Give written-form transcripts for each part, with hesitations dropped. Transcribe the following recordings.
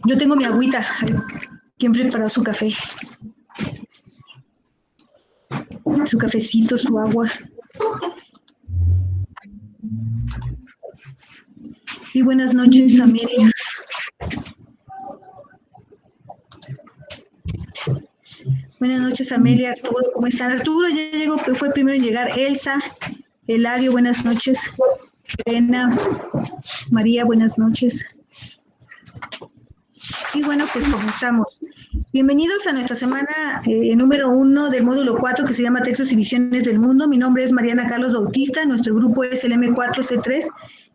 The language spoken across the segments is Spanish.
Yo tengo mi agüita. ¿Quién preparó su café? Su cafecito, su agua. Y buenas noches, Amelia. Buenas noches, Amelia, Arturo, ¿cómo están? Arturo ya llegó, pero fue el primero en llegar. Elsa, Eladio, buenas noches. Elena, María, buenas noches. Y bueno, pues comenzamos. Bienvenidos a nuestra semana número 1 del módulo 4 que se llama Textos y Visiones del Mundo. Mi nombre es Mariana Carlos Bautista, nuestro grupo es el M4C3,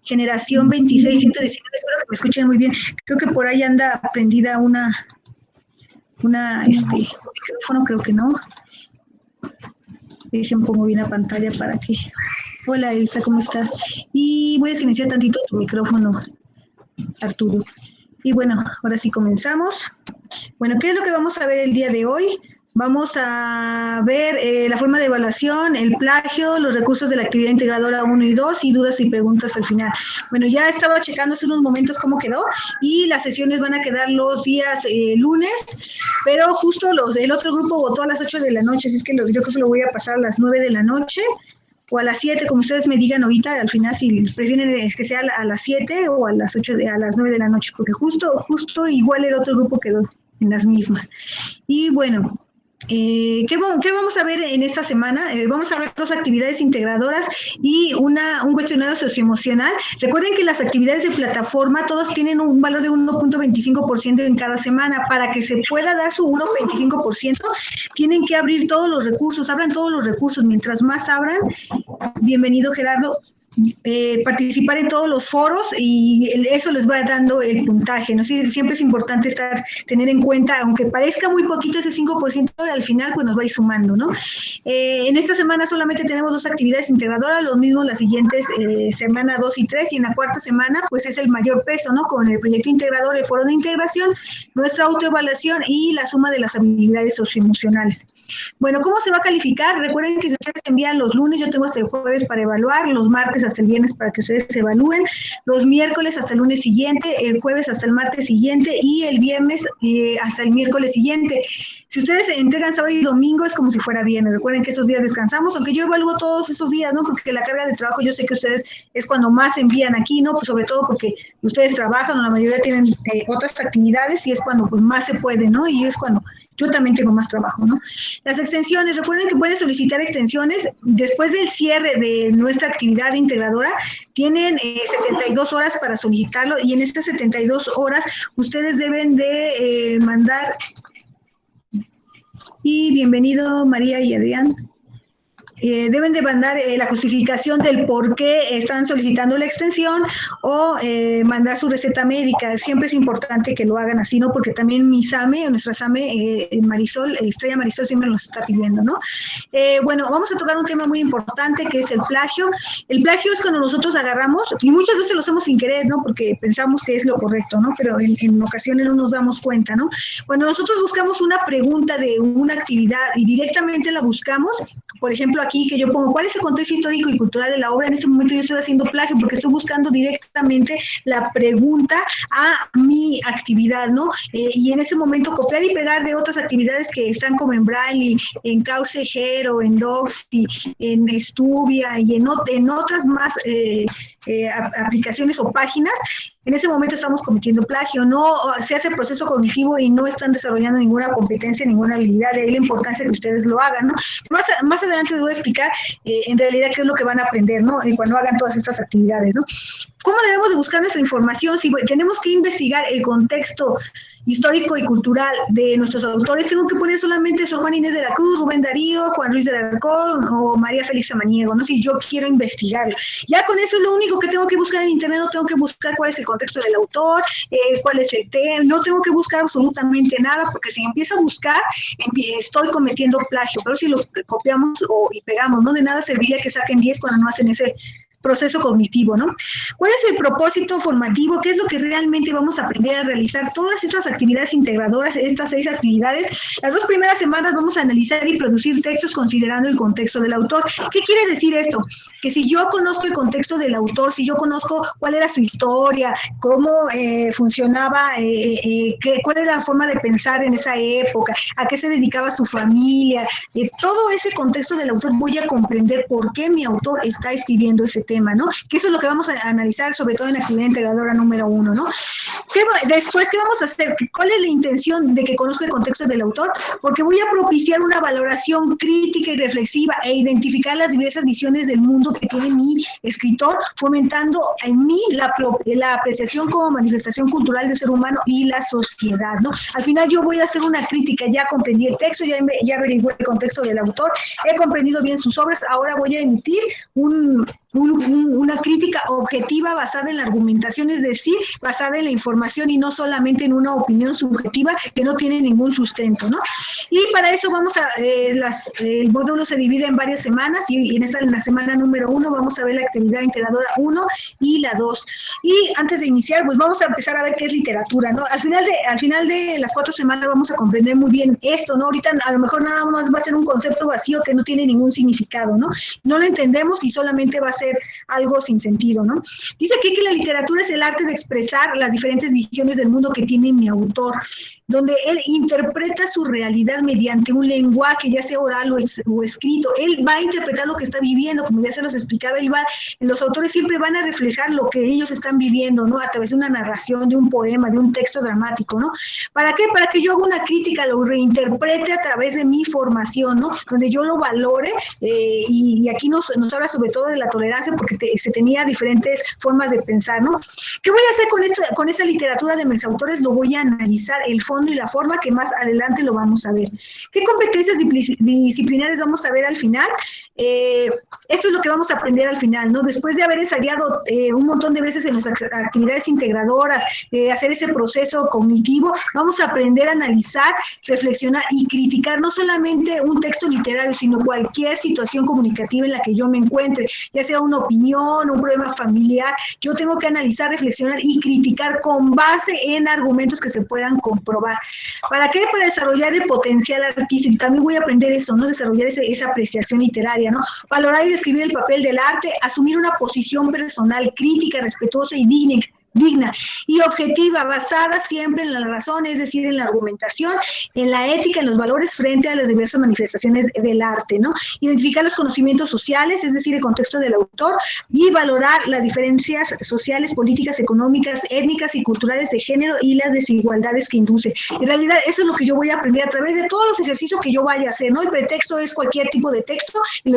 generación 26119. Espero que me escuchen muy bien. Creo que por ahí anda prendida un micrófono, creo que no. Déjenme pongo bien la pantalla para que... Hola Elsa, ¿cómo estás? Y voy a silenciar tantito tu micrófono, Arturo. Y bueno, ahora sí comenzamos. Bueno, ¿qué es lo que vamos a ver el día de hoy? Vamos a ver la forma de evaluación, el plagio, los recursos de la actividad integradora 1 y 2 y dudas y preguntas al final. Bueno, ya estaba checando hace unos momentos cómo quedó y las sesiones van a quedar los días lunes, pero justo el otro grupo votó a las 8 de la noche, así es que yo creo que lo voy a pasar a las 9 de la noche o a las 7, como ustedes me digan ahorita, al final, si prefieren que sea a las 7 o a las 8, a las 9 de la noche, porque justo igual el otro grupo quedó en las mismas. Y bueno, ¿qué vamos a ver en esta semana? Vamos a ver 2 actividades integradoras y un cuestionario socioemocional. Recuerden que las actividades de plataforma todos tienen un valor de 1.25% en cada semana. Para que se pueda dar su 1.25%, tienen que abrir todos los recursos, abran todos los recursos. Mientras más abran, bienvenido Gerardo, participar en todos los foros y eso les va dando el puntaje, ¿no? Sí, siempre es importante tener en cuenta, aunque parezca muy poquito ese 5%, al final pues nos va a ir sumando, ¿no? En esta semana solamente tenemos 2 actividades integradoras, los mismos las siguientes semana 2 y 3, y en la cuarta semana pues es el mayor peso, ¿no? Con el proyecto integrador, el foro de integración, nuestra autoevaluación y la suma de las habilidades socioemocionales. Bueno, ¿cómo se va a calificar? Recuerden que si ustedes envían los lunes, yo tengo hasta el jueves para evaluar, los martes hasta el viernes para que ustedes se evalúen, los miércoles hasta el lunes siguiente, el jueves hasta el martes siguiente y el viernes hasta el miércoles siguiente. Si ustedes entregan sábado y domingo es como si fuera viernes. Recuerden que esos días descansamos, aunque yo evalúo todos esos días, ¿no? Porque la carga de trabajo yo sé que ustedes es cuando más envían aquí, ¿no? Pues sobre todo porque ustedes trabajan o la mayoría tienen otras actividades y es cuando pues más se puede, ¿no? Y es cuando yo también tengo más trabajo, ¿no? Las extensiones, recuerden que pueden solicitar extensiones después del cierre de nuestra actividad integradora, tienen 72 horas para solicitarlo y en estas 72 horas ustedes deben de mandar, y bienvenido María y Adrián, deben de mandar la justificación del por qué están solicitando la extensión o mandar su receta médica. Siempre es importante que lo hagan así, ¿no? Porque también mi SAME, nuestra SAME, Marisol, Estrella Marisol siempre nos está pidiendo, ¿no? Bueno, vamos a tocar un tema muy importante que es el plagio. El plagio es cuando nosotros agarramos, y muchas veces lo hacemos sin querer, ¿no? Porque pensamos que es lo correcto, ¿no? Pero en ocasiones no nos damos cuenta, ¿no? Cuando nosotros buscamos una pregunta de una actividad y directamente la buscamos, por ejemplo, aquí que yo pongo, ¿cuál es el contexto histórico y cultural de la obra? En este momento yo estoy haciendo plagio porque estoy buscando directamente la pregunta a mi actividad, ¿no? Y en ese momento copiar y pegar de otras actividades que están como en Braille, en Caucegero, en Doxy, en Stuvia y en otras más aplicaciones o páginas. En ese momento estamos cometiendo plagio, no se hace proceso cognitivo y no están desarrollando ninguna competencia, ninguna habilidad, de ahí la importancia que ustedes lo hagan, ¿no? Más adelante les voy a explicar en realidad qué es lo que van a aprender, ¿no? Cuando hagan todas estas actividades, ¿no? ¿Cómo debemos de buscar nuestra información? Si tenemos que investigar el contexto histórico y cultural de nuestros autores, tengo que poner solamente Sor Juana Inés de la Cruz, Rubén Darío, Juan Ruiz de Alarcón o María Félix Samaniego, ¿no? Si yo quiero investigarlo. Ya con eso es lo único que tengo que buscar en internet, no tengo que buscar cuál es el contexto del autor, cuál es el tema, no tengo que buscar absolutamente nada, porque si empiezo a buscar, estoy cometiendo plagio, pero si lo copiamos y pegamos, ¿no? De nada serviría que saquen 10 cuando no hacen ese proceso cognitivo, ¿no? ¿Cuál es el propósito formativo? ¿Qué es lo que realmente vamos a aprender a realizar? Todas esas actividades integradoras, estas 6 actividades, las 2 primeras semanas vamos a analizar y producir textos considerando el contexto del autor. ¿Qué quiere decir esto? Que si yo conozco el contexto del autor, si yo conozco cuál era su historia, cómo funcionaba, cuál era la forma de pensar en esa época, a qué se dedicaba su familia, todo ese contexto del autor, voy a comprender por qué mi autor está escribiendo ese tema, ¿no? Que eso es lo que vamos a analizar, sobre todo en la actividad integradora número 1, ¿no? Después, ¿qué vamos a hacer? ¿Cuál es la intención de que conozca el contexto del autor? Porque voy a propiciar una valoración crítica y reflexiva e identificar las diversas visiones del mundo que tiene mi escritor, fomentando en mí la apreciación como manifestación cultural del ser humano y la sociedad, ¿no? Al final yo voy a hacer una crítica, ya comprendí el texto, ya averigué el contexto del autor, he comprendido bien sus obras, ahora voy a emitir una crítica objetiva basada en la argumentación, es decir, basada en la información y no solamente en una opinión subjetiva que no tiene ningún sustento, ¿no? Y para eso vamos a, el módulo se divide en varias semanas y en la semana número 1 vamos a ver la actividad integradora 1 y la 2. Y antes de iniciar, pues vamos a empezar a ver qué es literatura, ¿no? Al final de las 4 semanas vamos a comprender muy bien esto, ¿no? Ahorita a lo mejor nada más va a ser un concepto vacío que no tiene ningún significado, ¿no? No lo entendemos y solamente va a ser algo sin sentido, ¿no? Dice aquí que la literatura es el arte de expresar las diferentes visiones del mundo que tiene mi autor, donde él interpreta su realidad mediante un lenguaje, ya sea oral o escrito. Él va a interpretar lo que está viviendo, como ya se los explicaba, los autores siempre van a reflejar lo que ellos están viviendo, ¿no? A través de una narración, de un poema, de un texto dramático, ¿no? ¿Para qué? Para que yo haga una crítica, lo reinterprete a través de mi formación, ¿no? Donde yo lo valore, y aquí nos habla sobre todo de la tolerancia, porque se tenía diferentes formas de pensar, ¿no? ¿Qué voy a hacer con esta literatura de mis autores? Lo voy a analizar, el fondo y la forma, que más adelante lo vamos a ver. ¿Qué competencias disciplinares vamos a ver al final? Esto es lo que vamos a aprender al final, ¿no? Después de haber ensayado un montón de veces en nuestras actividades integradoras, hacer ese proceso cognitivo, vamos a aprender a analizar, reflexionar y criticar no solamente un texto literario, sino cualquier situación comunicativa en la que yo me encuentre, ya sea una opinión, un problema familiar. Yo tengo que analizar, reflexionar y criticar con base en argumentos que se puedan comprobar. ¿Para qué? Para desarrollar el potencial artístico. También voy a aprender eso, ¿no? Desarrollar esa apreciación literaria, ¿no? Valorar y describir el papel del arte, asumir una posición personal crítica, respetuosa y digna y objetiva, basada siempre en la razón, es decir, en la argumentación, en la ética, en los valores frente a las diversas manifestaciones del arte, ¿no? Identificar los conocimientos sociales, es decir, el contexto del autor, y valorar las diferencias sociales, políticas, económicas, étnicas y culturales de género y las desigualdades que induce. En realidad, eso es lo que yo voy a aprender a través de todos los ejercicios que yo vaya a hacer, ¿no? El pretexto es cualquier tipo de texto, y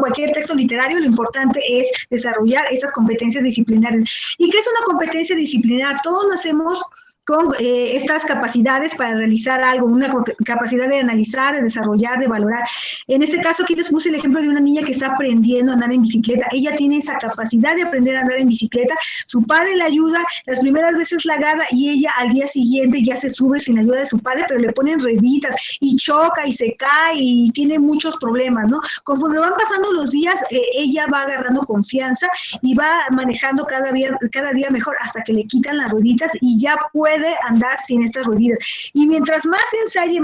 cualquier texto literario, lo importante es desarrollar esas competencias disciplinares. ¿Y qué es una competencia disciplinar? Todos nacemos con estas capacidades para realizar algo, una capacidad de analizar, de desarrollar, de valorar. En este caso, aquí les puse el ejemplo de una niña que está aprendiendo a andar en bicicleta. Ella tiene esa capacidad de aprender a andar en bicicleta. Su padre la ayuda, las primeras veces la agarra y ella al día siguiente ya se sube sin ayuda de su padre, pero le ponen rueditas y choca y se cae y tiene muchos problemas, ¿no? Conforme van pasando los días, ella va agarrando confianza y va manejando cada día mejor hasta que le quitan las rueditas y ya puede andar sin estas rueditas. Y mientras más ensaye,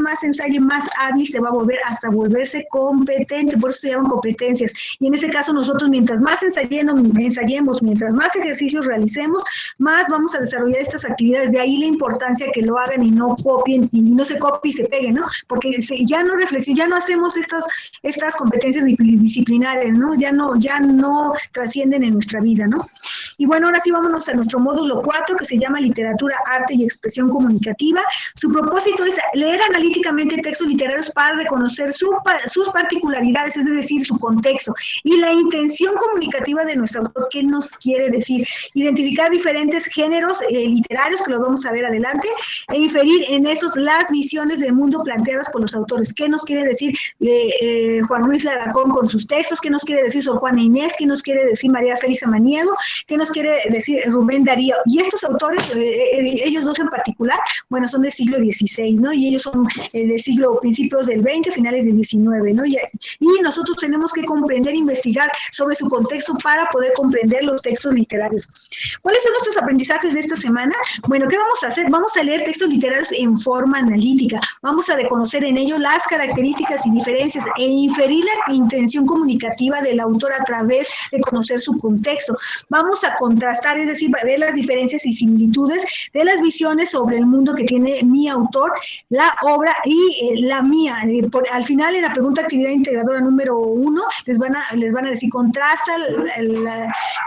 más hábil se va a volver hasta volverse competente. Por eso se llaman competencias. Y en ese caso nosotros, mientras más ensayemos, mientras más ejercicios realicemos, más vamos a desarrollar estas actividades. De ahí la importancia que lo hagan y no copien, y no se copie y se pegue, ¿no? Porque ya no reflexionamos, ya no hacemos estas competencias disciplinares, ¿no? Ya no trascienden en nuestra vida, ¿no? Y bueno, ahora sí vámonos a nuestro módulo 4, que se llama Literatura, Arte y Expresión Comunicativa. Su propósito es leer analíticamente textos literarios para reconocer sus particularidades, es decir, su contexto, y la intención comunicativa de nuestro autor. ¿Qué nos quiere decir? Identificar diferentes géneros literarios, que los vamos a ver adelante, e inferir en esos las visiones del mundo planteadas por los autores. ¿Qué nos quiere decir Juan Ruiz Larracón con sus textos? ¿Qué nos quiere decir Sor Juana Inés? ¿Qué nos quiere decir María Félix Samaniego? ¿Qué nos quiere decir Rubén Darío? Y estos autores, ellos dos en particular, bueno, son del siglo XVI, ¿no? Y ellos son principios del XX, finales del XIX, ¿no? Y nosotros tenemos que comprender, investigar sobre su contexto para poder comprender los textos literarios. ¿Cuáles son nuestros aprendizajes de esta semana? Bueno, ¿qué vamos a hacer? Vamos a leer textos literarios en forma analítica. Vamos a reconocer en ellos las características y diferencias e inferir la intención comunicativa del autor a través de conocer su contexto. Vamos a contrastar, es decir, ver las diferencias y similitudes de las visiones sobre el mundo que tiene mi autor, la obra y la mía. Al final, en la pregunta actividad integradora número 1, les van a decir, contrasta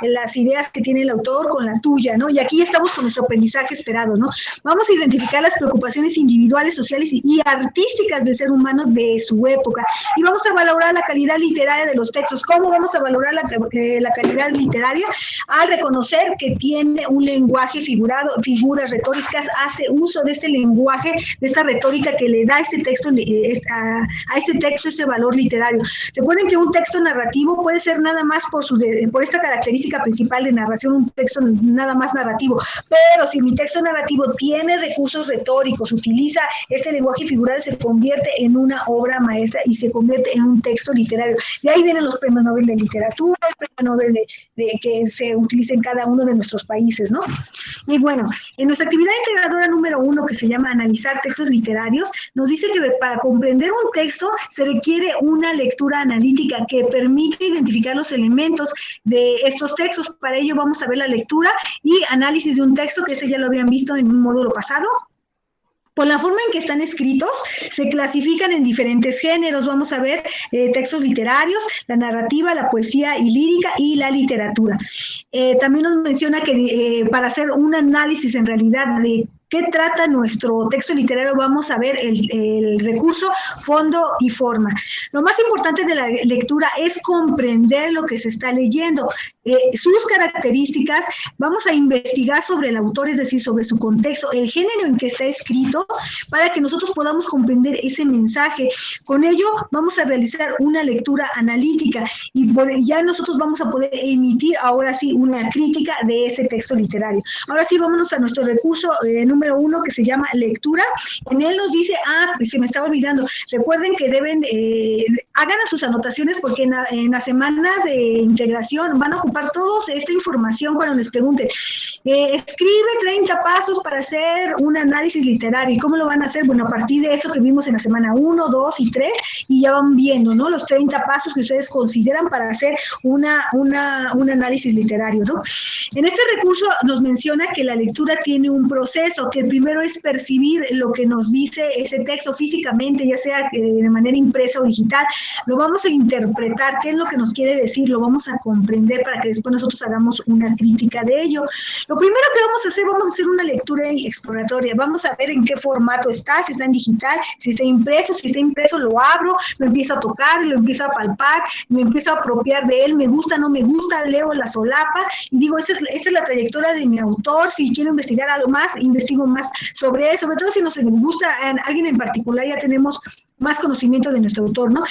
las ideas que tiene el autor con la tuya, ¿no? Y aquí estamos con nuestro aprendizaje esperado, ¿no? Vamos a identificar las preocupaciones individuales, sociales y artísticas del ser humano de su época. Y vamos a valorar la calidad literaria de los textos. ¿Cómo vamos a valorar la calidad literaria? Al reconocer que tiene un lenguaje figurado, figuras retóricas, hace uso de este lenguaje, de esta retórica que le da a este texto ese valor literario. Recuerden que un texto narrativo puede ser nada más por esta característica principal de narración, un texto nada más narrativo, pero si mi texto narrativo tiene recursos retóricos, utiliza ese lenguaje figurado, se convierte en una obra maestra y se convierte en un texto literario. Y ahí vienen los premios Nobel de literatura, el premio Nobel que se utiliza en cada uno de nuestros países, ¿no? Y bueno, en nuestra actividad integradora número 1, que se llama analizar textos literarios, nos dice que para comprender un texto se requiere una lectura analítica que permite identificar los elementos de estos textos. Para ello vamos a ver la lectura y análisis de un texto, que ese ya lo habían visto en un módulo pasado. Por la forma en que están escritos, se clasifican en diferentes géneros. Vamos a ver textos literarios, la narrativa, la poesía y lírica y la literatura. También nos menciona que para hacer un análisis en realidad de ¿qué trata nuestro texto literario? Vamos a ver el recurso, fondo y forma. Lo más importante de la lectura es comprender lo que se está leyendo, sus características. Vamos a investigar sobre el autor, es decir, sobre su contexto, el género en que está escrito, para que nosotros podamos comprender ese mensaje. Con ello vamos a realizar una lectura analítica y ya nosotros vamos a poder emitir ahora sí una crítica de ese texto literario. Ahora sí, vámonos a nuestro recurso número 1, que se llama lectura. En él nos dice, se me estaba olvidando, recuerden que hagan sus anotaciones, porque en la semana de integración van a ocupar todos esta información cuando les pregunten. Escribe 30 pasos para hacer un análisis literario. ¿Y cómo lo van a hacer? Bueno, a partir de esto que vimos en la semana 1, 2 y 3, y ya van viendo, ¿no? Los 30 pasos que ustedes consideran para hacer un análisis literario, ¿no? En este recurso nos menciona que la lectura tiene un proceso, que el primero es percibir lo que nos dice ese texto físicamente, ya sea de manera impresa o digital. Lo vamos a interpretar, qué es lo que nos quiere decir, lo vamos a comprender para que después nosotros hagamos una crítica de ello. Lo primero que vamos a hacer una lectura exploratoria. Vamos a ver en qué formato está, si está en digital, si está impreso, lo abro, lo empiezo a tocar, lo empiezo a palpar, me empiezo a apropiar de él, me gusta, no me gusta, leo la solapa y digo, esta es la trayectoria de mi autor. Si quiero investigar algo más, investigo más sobre él, sobre todo si nos gusta a alguien en particular, ya tenemos más conocimiento de nuestro autor, ¿no?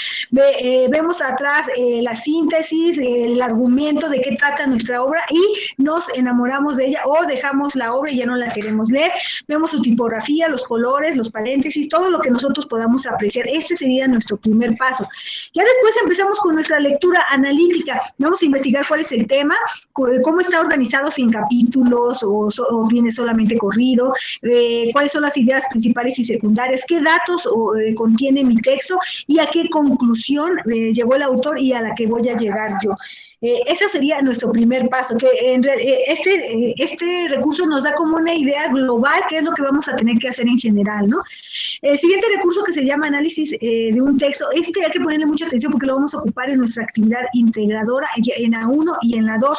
Vemos atrás la síntesis, el argumento de qué trata nuestra obra y nos enamoramos de ella o dejamos la obra y ya no la queremos leer. Vemos su tipografía, los colores, los paréntesis, todo lo que nosotros podamos apreciar. Este sería nuestro primer paso. Ya después empezamos con nuestra lectura analítica. Vamos a investigar cuál es el tema, cómo está organizado, si en capítulos o viene solamente corrido, cuáles son las ideas principales y secundarias, qué datos contiene mi texto y a qué conclusión llegó el autor y a la que voy a llegar yo. Ese sería nuestro primer paso, que este recurso nos da como una idea global, qué es lo que vamos a tener que hacer en general, ¿no? El siguiente recurso, que se llama análisis de un texto, hay que ponerle mucha atención porque lo vamos a ocupar en nuestra actividad integradora, en la 1 y en la 2,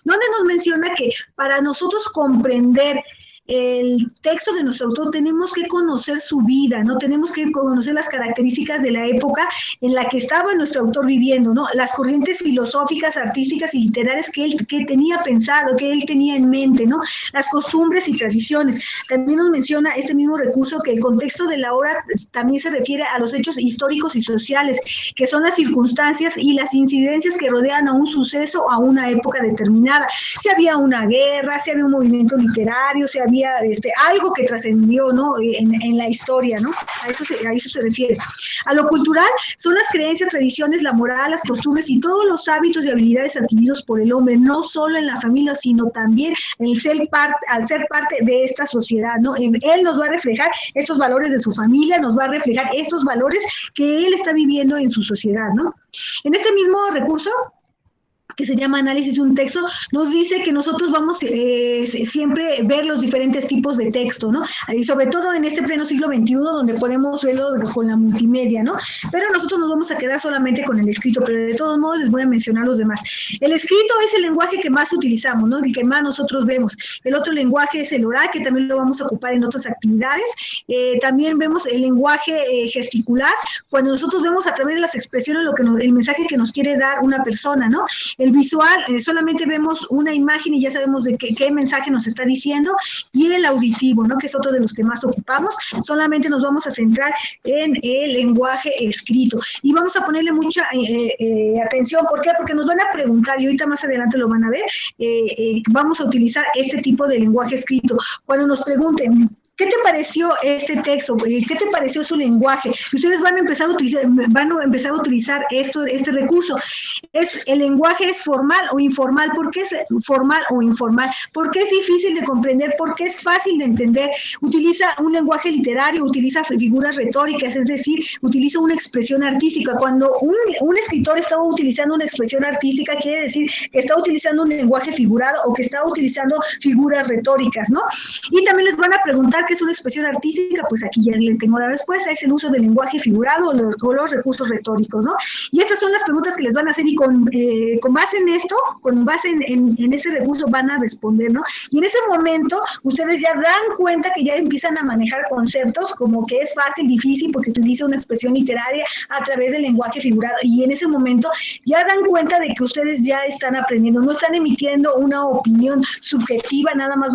donde nos menciona que para nosotros comprender el texto de nuestro autor tenemos que conocer su vida, ¿no? Tenemos que conocer las características de la época en la que estaba nuestro autor viviendo, ¿no? Las corrientes filosóficas, artísticas y literarias que tenía pensado, que él tenía en mente, ¿no? Las costumbres y tradiciones. También nos menciona este mismo recurso que el contexto de la obra también se refiere a los hechos históricos y sociales, que son las circunstancias y las incidencias que rodean a un suceso o a una época determinada. Si había una guerra, si había un movimiento literario, si había había algo que trascendió, ¿no? En la historia, ¿no? A eso se refiere. A lo cultural son las creencias, tradiciones, la moral, las costumbres y todos los hábitos y habilidades adquiridos por el hombre, no solo en la familia, sino también al ser parte de esta sociedad, ¿no? Él nos va a reflejar estos valores de su familia, nos va a reflejar estos valores que él está viviendo en su sociedad, ¿no? En este mismo recurso, que se llama análisis de un texto, nos dice que nosotros vamos siempre ver los diferentes tipos de texto, ¿no? Y sobre todo en este pleno siglo XXI, donde podemos verlo con la multimedia, ¿no? Pero nosotros nos vamos a quedar solamente con el escrito, pero de todos modos les voy a mencionar los demás. El escrito es el lenguaje que más utilizamos, ¿no? El que más nosotros vemos. El otro lenguaje es el oral, que también lo vamos a ocupar en otras actividades. También vemos el lenguaje gesticular, cuando nosotros vemos a través de las expresiones el mensaje que nos quiere dar una persona, ¿no? El visual, solamente vemos una imagen y ya sabemos de qué mensaje nos está diciendo, y el auditivo, ¿no? Que es otro de los que más ocupamos. Solamente nos vamos a centrar en el lenguaje escrito y vamos a ponerle mucha atención. ¿Por qué? Porque nos van a preguntar, y ahorita más adelante lo van a ver, vamos a utilizar este tipo de lenguaje escrito. Cuando nos pregunten, ¿qué te pareció este texto? ¿Qué te pareció su lenguaje? Y ustedes van a empezar a utilizar este recurso. El lenguaje es formal o informal. ¿Por qué es formal o informal? ¿Por qué es difícil de comprender? ¿Por qué es fácil de entender? Utiliza un lenguaje literario, utiliza figuras retóricas, es decir, utiliza una expresión artística. Cuando un escritor está utilizando una expresión artística, quiere decir que está utilizando un lenguaje figurado o que está utilizando figuras retóricas, ¿no? Y también les van a preguntar qué es una expresión artística. Pues aquí ya les tengo la respuesta: es el uso del lenguaje figurado o los recursos retóricos, ¿no? Y estas son las preguntas que les van a hacer, y con base en esto, con base en ese recurso van a responder, ¿no? Y en ese momento ustedes ya dan cuenta que ya empiezan a manejar conceptos como que es fácil, difícil, porque utiliza una expresión literaria a través del lenguaje figurado, y en ese momento ya dan cuenta de que ustedes ya están aprendiendo, no están emitiendo una opinión subjetiva nada más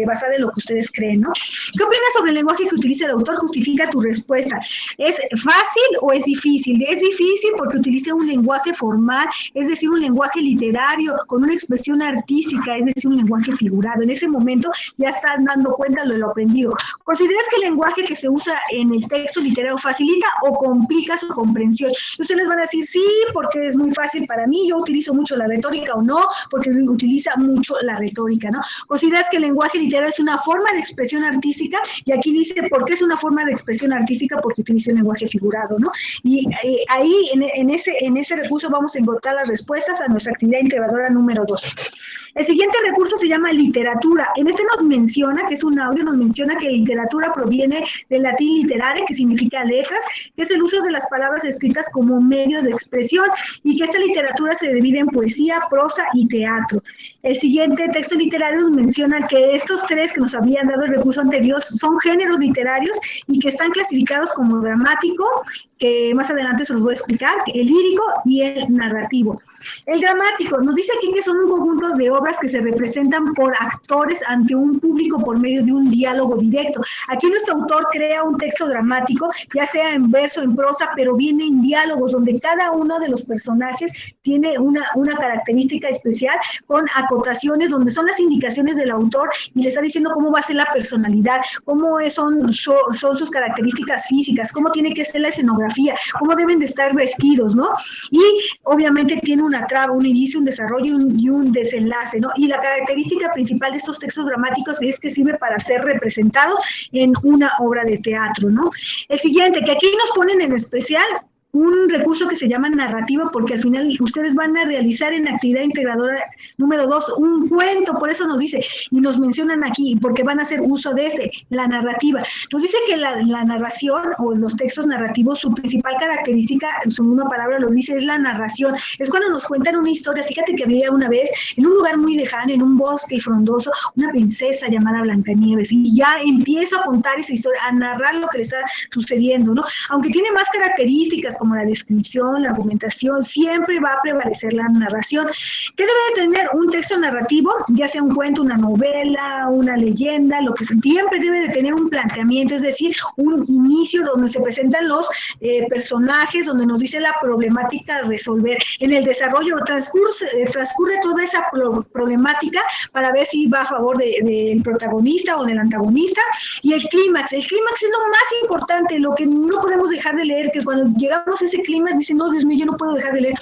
basada en lo que ustedes creen, ¿no? ¿Qué opinas sobre el lenguaje que utiliza el autor? Justifica tu respuesta. ¿Es fácil o es difícil? Es difícil porque utiliza un lenguaje formal, es decir, un lenguaje literario, con una expresión artística, es decir, un lenguaje figurado. En ese momento ya están dando cuenta de lo aprendido. ¿Consideras que el lenguaje que se usa en el texto literario facilita o complica su comprensión? Ustedes van a decir, sí, porque es muy fácil para mí, yo utilizo mucho la retórica, o no, porque utiliza mucho la retórica, ¿no? ¿Consideras que el lenguaje literario es una forma de expresión artística? Y aquí dice, ¿por qué es una forma de expresión artística? Porque utiliza un lenguaje figurado, ¿no? Y ahí, en ese recurso, vamos a encontrar las respuestas a nuestra actividad integradora número 2. El siguiente recurso se llama literatura. En este nos menciona, que es un audio, nos menciona que literatura proviene del latín literare, que significa letras, que es el uso de las palabras escritas como medio de expresión, y que esta literatura se divide en poesía, prosa y teatro. El siguiente texto literario nos menciona que estos tres que nos habían dado el recurso anterior son géneros literarios y que están clasificados como dramático, que más adelante se los voy a explicar, el lírico y el narrativo. El dramático nos dice aquí que son un conjunto de obras que se representan por actores ante un público por medio de un diálogo directo. Aquí nuestro autor crea un texto dramático, ya sea en verso, en prosa, pero viene en diálogos, donde cada uno de los personajes tiene una característica especial, con acotaciones, donde son las indicaciones del autor y le está diciendo cómo va a ser la personalidad, cómo son sus características físicas, cómo tiene que ser la escenografía, cómo deben de estar vestidos, ¿no? Y obviamente tiene una traba, un inicio, un desarrollo y un desenlace, ¿no? Y la característica principal de estos textos dramáticos es que sirve para ser representados en una obra de teatro, ¿no? El siguiente, que aquí nos ponen en especial un recurso que se llama narrativa, porque al final ustedes van a realizar en actividad integradora número 2 un cuento, por eso nos dice, y nos mencionan aquí, porque van a hacer uso de la narrativa. Nos dice que la narración o los textos narrativos, su principal característica, en su misma palabra lo dice, es la narración. Es cuando nos cuentan una historia. Fíjate que había una vez, en un lugar muy lejano, en un bosque frondoso, una princesa llamada Blancanieves, y ya empieza a contar esa historia, a narrar lo que le está sucediendo, ¿no? Aunque tiene más características, como la descripción, la argumentación, siempre va a prevalecer la narración. ¿Qué debe de tener un texto narrativo? Ya sea un cuento, una novela, una leyenda, lo que siempre debe de tener un planteamiento, es decir, un inicio donde se presentan los personajes, donde nos dice la problemática a resolver. En el desarrollo transcurre toda esa problemática para ver si va a favor del protagonista o del antagonista. Y el clímax es lo más importante, lo que no podemos dejar de leer, que cuando llegamos a ese clímax dicen, no, Dios mío, yo no puedo dejar de leer.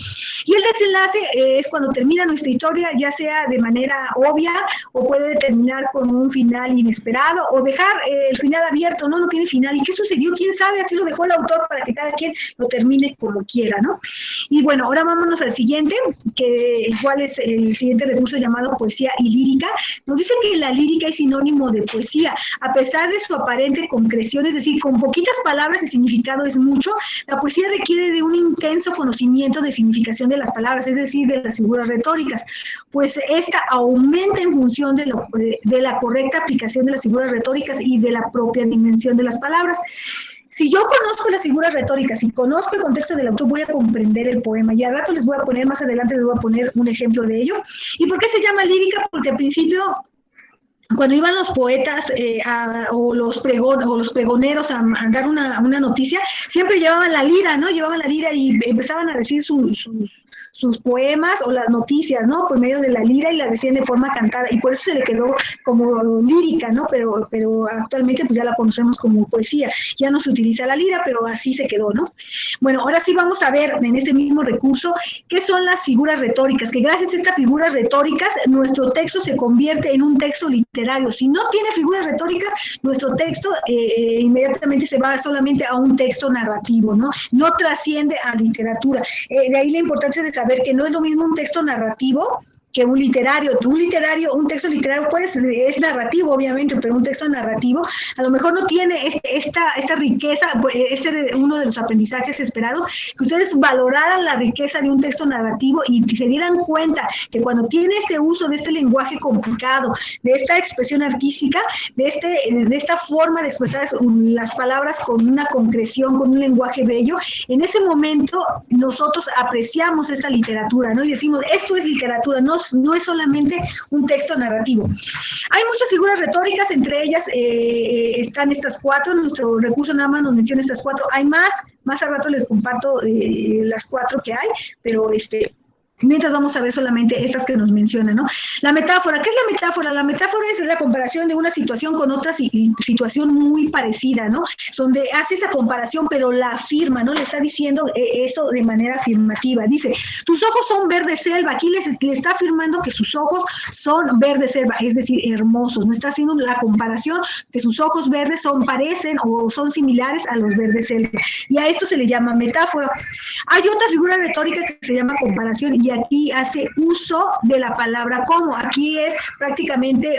Y el desenlace es cuando termina nuestra historia, ya sea de manera obvia o puede terminar con un final inesperado o dejar el final abierto, no tiene final. ¿Y qué sucedió? ¿Quién sabe? Así lo dejó el autor para que cada quien lo termine como quiera, ¿no? Y bueno, ahora vámonos al siguiente, que igual es el siguiente recurso llamado poesía y lírica. Nos dice que la lírica es sinónimo de poesía, a pesar de su aparente concreción, es decir, con poquitas palabras el significado es mucho. La poesía requiere de un intenso conocimiento de significación de las palabras, es decir, de las figuras retóricas, pues esta aumenta en función de la correcta aplicación de las figuras retóricas y de la propia dimensión de las palabras. Si yo conozco las figuras retóricas y conozco el contexto del autor, voy a comprender el poema. Y al rato más adelante les voy a poner un ejemplo de ello. ¿Y por qué se llama lírica? Porque al principio, cuando iban los poetas o los pregoneros a dar una noticia, siempre llevaban la lira, ¿no? Llevaban la lira y empezaban a decir sus poemas o las noticias, ¿no? Por medio de la lira, y la decían de forma cantada, y por eso se le quedó como lírica, ¿no? Pero actualmente pues ya la conocemos como poesía. Ya no se utiliza la lira, pero así se quedó, ¿no? Bueno, ahora sí vamos a ver en este mismo recurso qué son las figuras retóricas, que gracias a estas figuras retóricas nuestro texto se convierte en un texto literario. Si no tiene figuras retóricas, nuestro texto inmediatamente se va solamente a un texto narrativo, ¿no? No trasciende a literatura. De ahí la importancia de saber que no es lo mismo un texto narrativo que un literario. Un texto literario pues es narrativo, obviamente, pero un texto narrativo a lo mejor no tiene esta riqueza. Ese es uno de los aprendizajes esperados, que ustedes valoraran la riqueza de un texto narrativo y se dieran cuenta que cuando tiene este uso de este lenguaje complicado, de esta expresión artística, de esta forma de expresar las palabras con una concreción, con un lenguaje bello, en ese momento nosotros apreciamos esta literatura, ¿no? Y decimos, esto es literatura, no es solamente un texto narrativo. Hay muchas figuras retóricas, entre ellas están estas 4, nuestro recurso nada más nos menciona estas 4, hay más al rato les comparto las 4 que hay, pero mientras vamos a ver solamente estas que nos mencionan, ¿no? La metáfora, ¿qué es la metáfora? La metáfora es la comparación de una situación con otra situación muy parecida, ¿no? Donde hace esa comparación, pero la afirma, ¿no? Le está diciendo eso de manera afirmativa. Dice, tus ojos son verde selva. Aquí le está afirmando que sus ojos son verde selva, es decir, hermosos. No está haciendo la comparación que sus ojos verdes parecen o son similares a los verdes selva. Y a esto se le llama metáfora. Hay otra figura retórica que se llama comparación, y aquí hace uso de la palabra como. Aquí es prácticamente,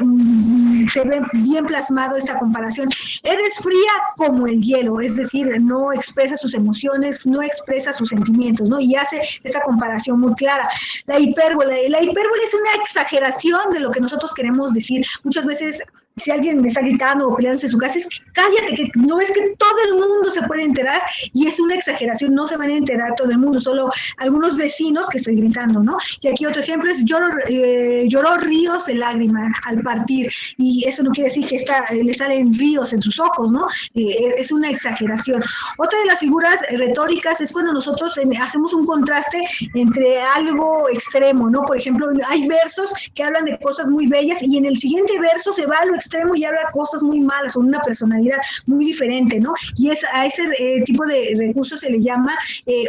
se ve bien plasmado esta comparación. Eres fría como el hielo, es decir, no expresa sus emociones, no expresa sus sentimientos, ¿no? Y hace esta comparación muy clara. La hipérbole es una exageración de lo que nosotros queremos decir. Muchas veces, si alguien está gritando o peleándose en su casa, es cállate, que no ves que todo el mundo se puede enterar, y es una exageración, no se van a enterar todo el mundo, solo algunos vecinos que estoy gritando, ¿no? Y aquí otro ejemplo es lloró ríos de lágrimas al partir, y eso no quiere decir que le salen ríos en sus ojos, ¿no? Es una exageración. Otra de las figuras retóricas es cuando nosotros hacemos un contraste entre algo extremo, ¿no? Por ejemplo, hay versos que hablan de cosas muy bellas y en el siguiente verso se va a lo extremo y habla cosas muy malas, con una personalidad muy diferente, ¿no? Y a ese tipo de recursos se le llama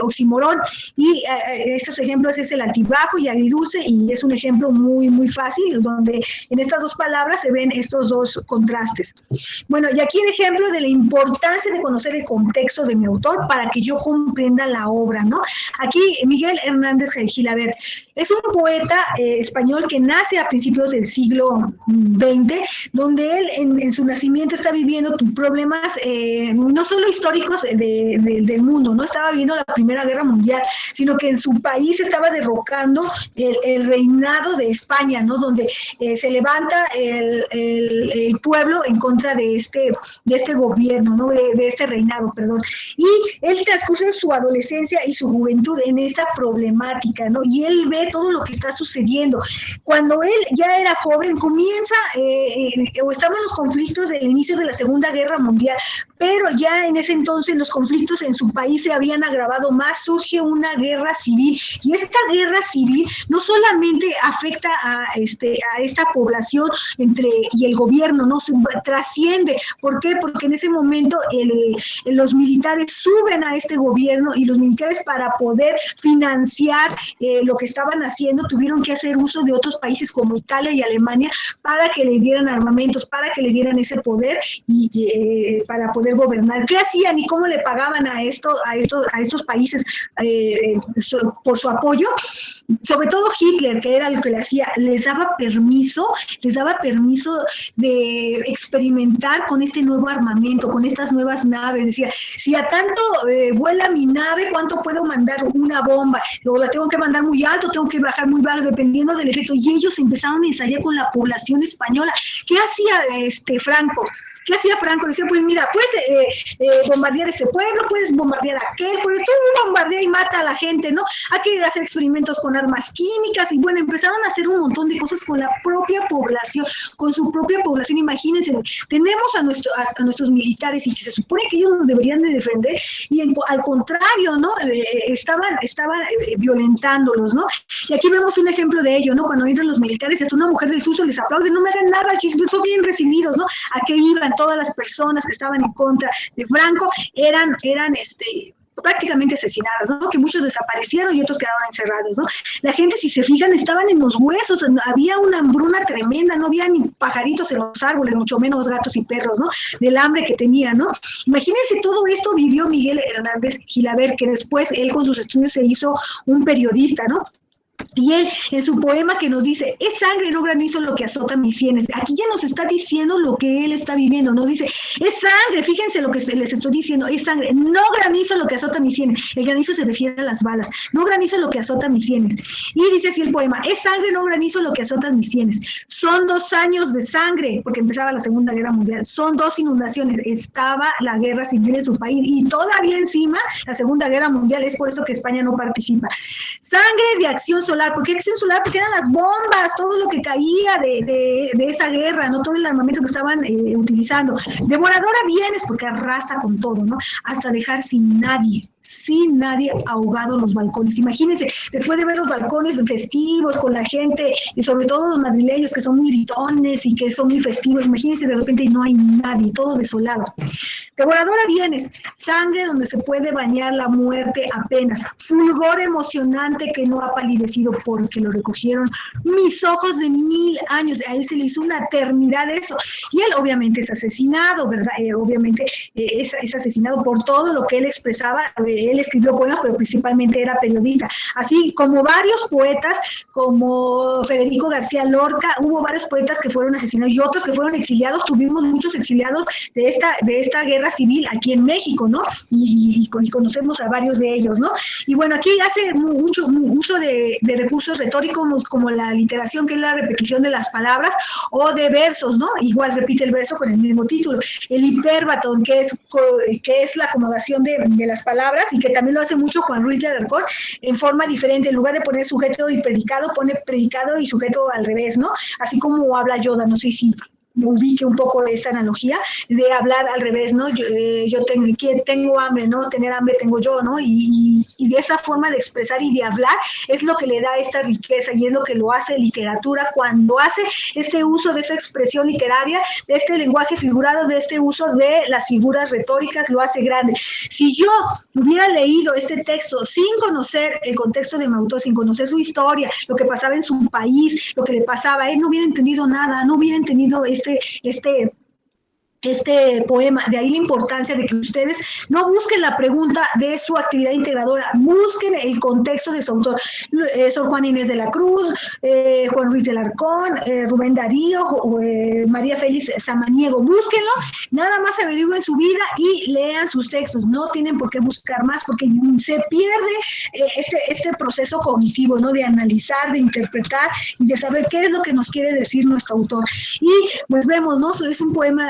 oxímoron, y estos ejemplos es el altibajo y agridulce, y es un ejemplo muy, muy fácil, donde en estas dos palabras se ven estos dos contrastes. Bueno, y aquí el ejemplo de la importancia de conocer el contexto de mi autor para que yo comprenda la obra, ¿no? Aquí Miguel Hernández Gil, a ver, es un poeta español que nace a principios del siglo XX, donde él en su nacimiento está viviendo problemas no solo históricos del mundo, no estaba viviendo la Primera Guerra Mundial, sino que en su país estaba derrotado derrocando el reinado de España, ¿no? Donde se levanta el pueblo en contra de este gobierno, ¿no? De este reinado, perdón. Y él transcurre su adolescencia y su juventud en esta problemática, ¿no? Y él ve todo lo que está sucediendo. Cuando él ya era joven, comienza, o estaban los conflictos del inicio de la Segunda Guerra Mundial, pero ya en ese entonces los conflictos en su país se habían agravado más, surge una guerra civil, y esta guerra civil no solamente afecta a esta población y el gobierno, no se trasciende. ¿Por qué? Porque en ese momento los militares suben a este gobierno, y los militares, para poder financiar lo que estaban haciendo, tuvieron que hacer uso de otros países como Italia y Alemania para que le dieran armamentos, para que le dieran ese poder y para poder gobernar. ¿Qué hacían y cómo le pagaban a estos países por su apoyo? Sobre todo Hitler, que era lo que le hacía, les daba permiso de experimentar con este nuevo armamento, con estas nuevas naves. Decía, si a tanto vuela mi nave, ¿cuánto puedo mandar una bomba? O la tengo que mandar muy alto, tengo que bajar muy bajo, dependiendo del efecto. Y ellos empezaron a ensayar con la población española. ¿Qué hacía Franco? ¿Qué hacía Franco? Decía, pues mira, puedes bombardear este pueblo, puedes bombardear aquel pueblo, tú bombardea y mata a la gente, ¿no? Hay que hacer experimentos con armas químicas, y bueno, empezaron a hacer un montón de cosas con la propia población, con su propia población. Imagínense, tenemos a nuestros militares, y que se supone que ellos nos deberían de defender, y al contrario, ¿no? Estaban violentándolos, ¿no? Y aquí vemos un ejemplo de ello, ¿no? Cuando entran los militares, hasta una mujer del susto les aplaude, no me hagan nada, son bien recibidos, ¿no? ¿A qué iban? Todas las personas que estaban en contra de Franco eran prácticamente asesinadas, ¿no? Que muchos desaparecieron y otros quedaron encerrados, ¿no? La gente, si se fijan, estaban en los huesos, había una hambruna tremenda, no había ni pajaritos en los árboles, mucho menos gatos y perros, ¿no? Del hambre que tenía, ¿no? Imagínense, todo esto vivió Miguel Hernández Gilabert, que después él con sus estudios se hizo un periodista, ¿no? Y él, en su poema, que nos dice, es sangre, no granizo lo que azota mis sienes. Aquí ya nos está diciendo lo que él está viviendo. Nos dice, es sangre, fíjense lo que les estoy diciendo, es sangre, no granizo lo que azota mis sienes. El granizo se refiere a las balas, no granizo lo que azota mis sienes. Y dice así el poema, es sangre, no granizo lo que azota mis sienes. Son 2 años de sangre, porque empezaba la Segunda Guerra Mundial. Son 2 inundaciones, estaba la guerra civil en su país, y todavía encima la Segunda Guerra Mundial. Es por eso que España no participa. Sangre de acción solar. ¿Por qué acción solar? Porque eran las bombas, todo lo que caía de esa guerra, ¿no? Todo el armamento que estaban utilizando. Devoradora bienes, porque arrasa con todo, ¿no? Hasta dejar sin nadie ahogado los balcones. Imagínense, después de ver los balcones festivos con la gente, y sobre todo los madrileños, que son muy gritones y que son muy festivos, imagínense, de repente no hay nadie, todo desolado. Devoradora bienes, sangre donde se puede bañar la muerte apenas, fulgor emocionante que no ha palidecido porque lo recogieron mis ojos de 1000 años. A él se le hizo una eternidad de eso, y él obviamente es asesinado, ¿verdad? Obviamente es asesinado por todo lo que él expresaba. Él escribió poemas, pero principalmente era periodista, así como varios poetas, como Federico García Lorca. Hubo varios poetas que fueron asesinados y otros que fueron exiliados. Tuvimos muchos exiliados de esta guerra civil aquí en México, ¿no? Y conocemos a varios de ellos, ¿no? Y bueno, aquí hace mucho uso de recursos retóricos, como la literación, que es la repetición de las palabras, o de versos, ¿no? Igual repite el verso con el mismo título. El hipérbaton, que es la acomodación de las palabras, y que también lo hace mucho Juan Ruiz de Alarcón, en forma diferente. En lugar de poner sujeto y predicado, pone predicado y sujeto al revés, ¿no? Así como habla Yoda, no sé si ubique un poco de esta analogía de hablar al revés, ¿no? Yo tengo hambre, ¿no? Tener hambre tengo yo, ¿no? Y de esa forma de expresar y de hablar es lo que le da esta riqueza, y es lo que lo hace literatura, cuando hace este uso de esta expresión literaria, de este lenguaje figurado, de este uso de las figuras retóricas, lo hace grande. Si yo hubiera leído este texto sin conocer el contexto de mi autor, sin conocer su historia, lo que pasaba en su país, lo que le pasaba a él, no hubiera entendido nada, no hubiera entendido este poema, de ahí la importancia de que ustedes no busquen la pregunta de su actividad integradora, busquen el contexto de su autor, Sor Juana Inés de la Cruz, Juan Ruiz del Arcón, Rubén Darío, María Félix Samaniego, búsquenlo, nada más averigüen su vida y lean sus textos, no tienen por qué buscar más porque se pierde este proceso cognitivo, ¿no? De analizar, de interpretar y de saber qué es lo que nos quiere decir nuestro autor. Y pues vemos, ¿no? Es un poema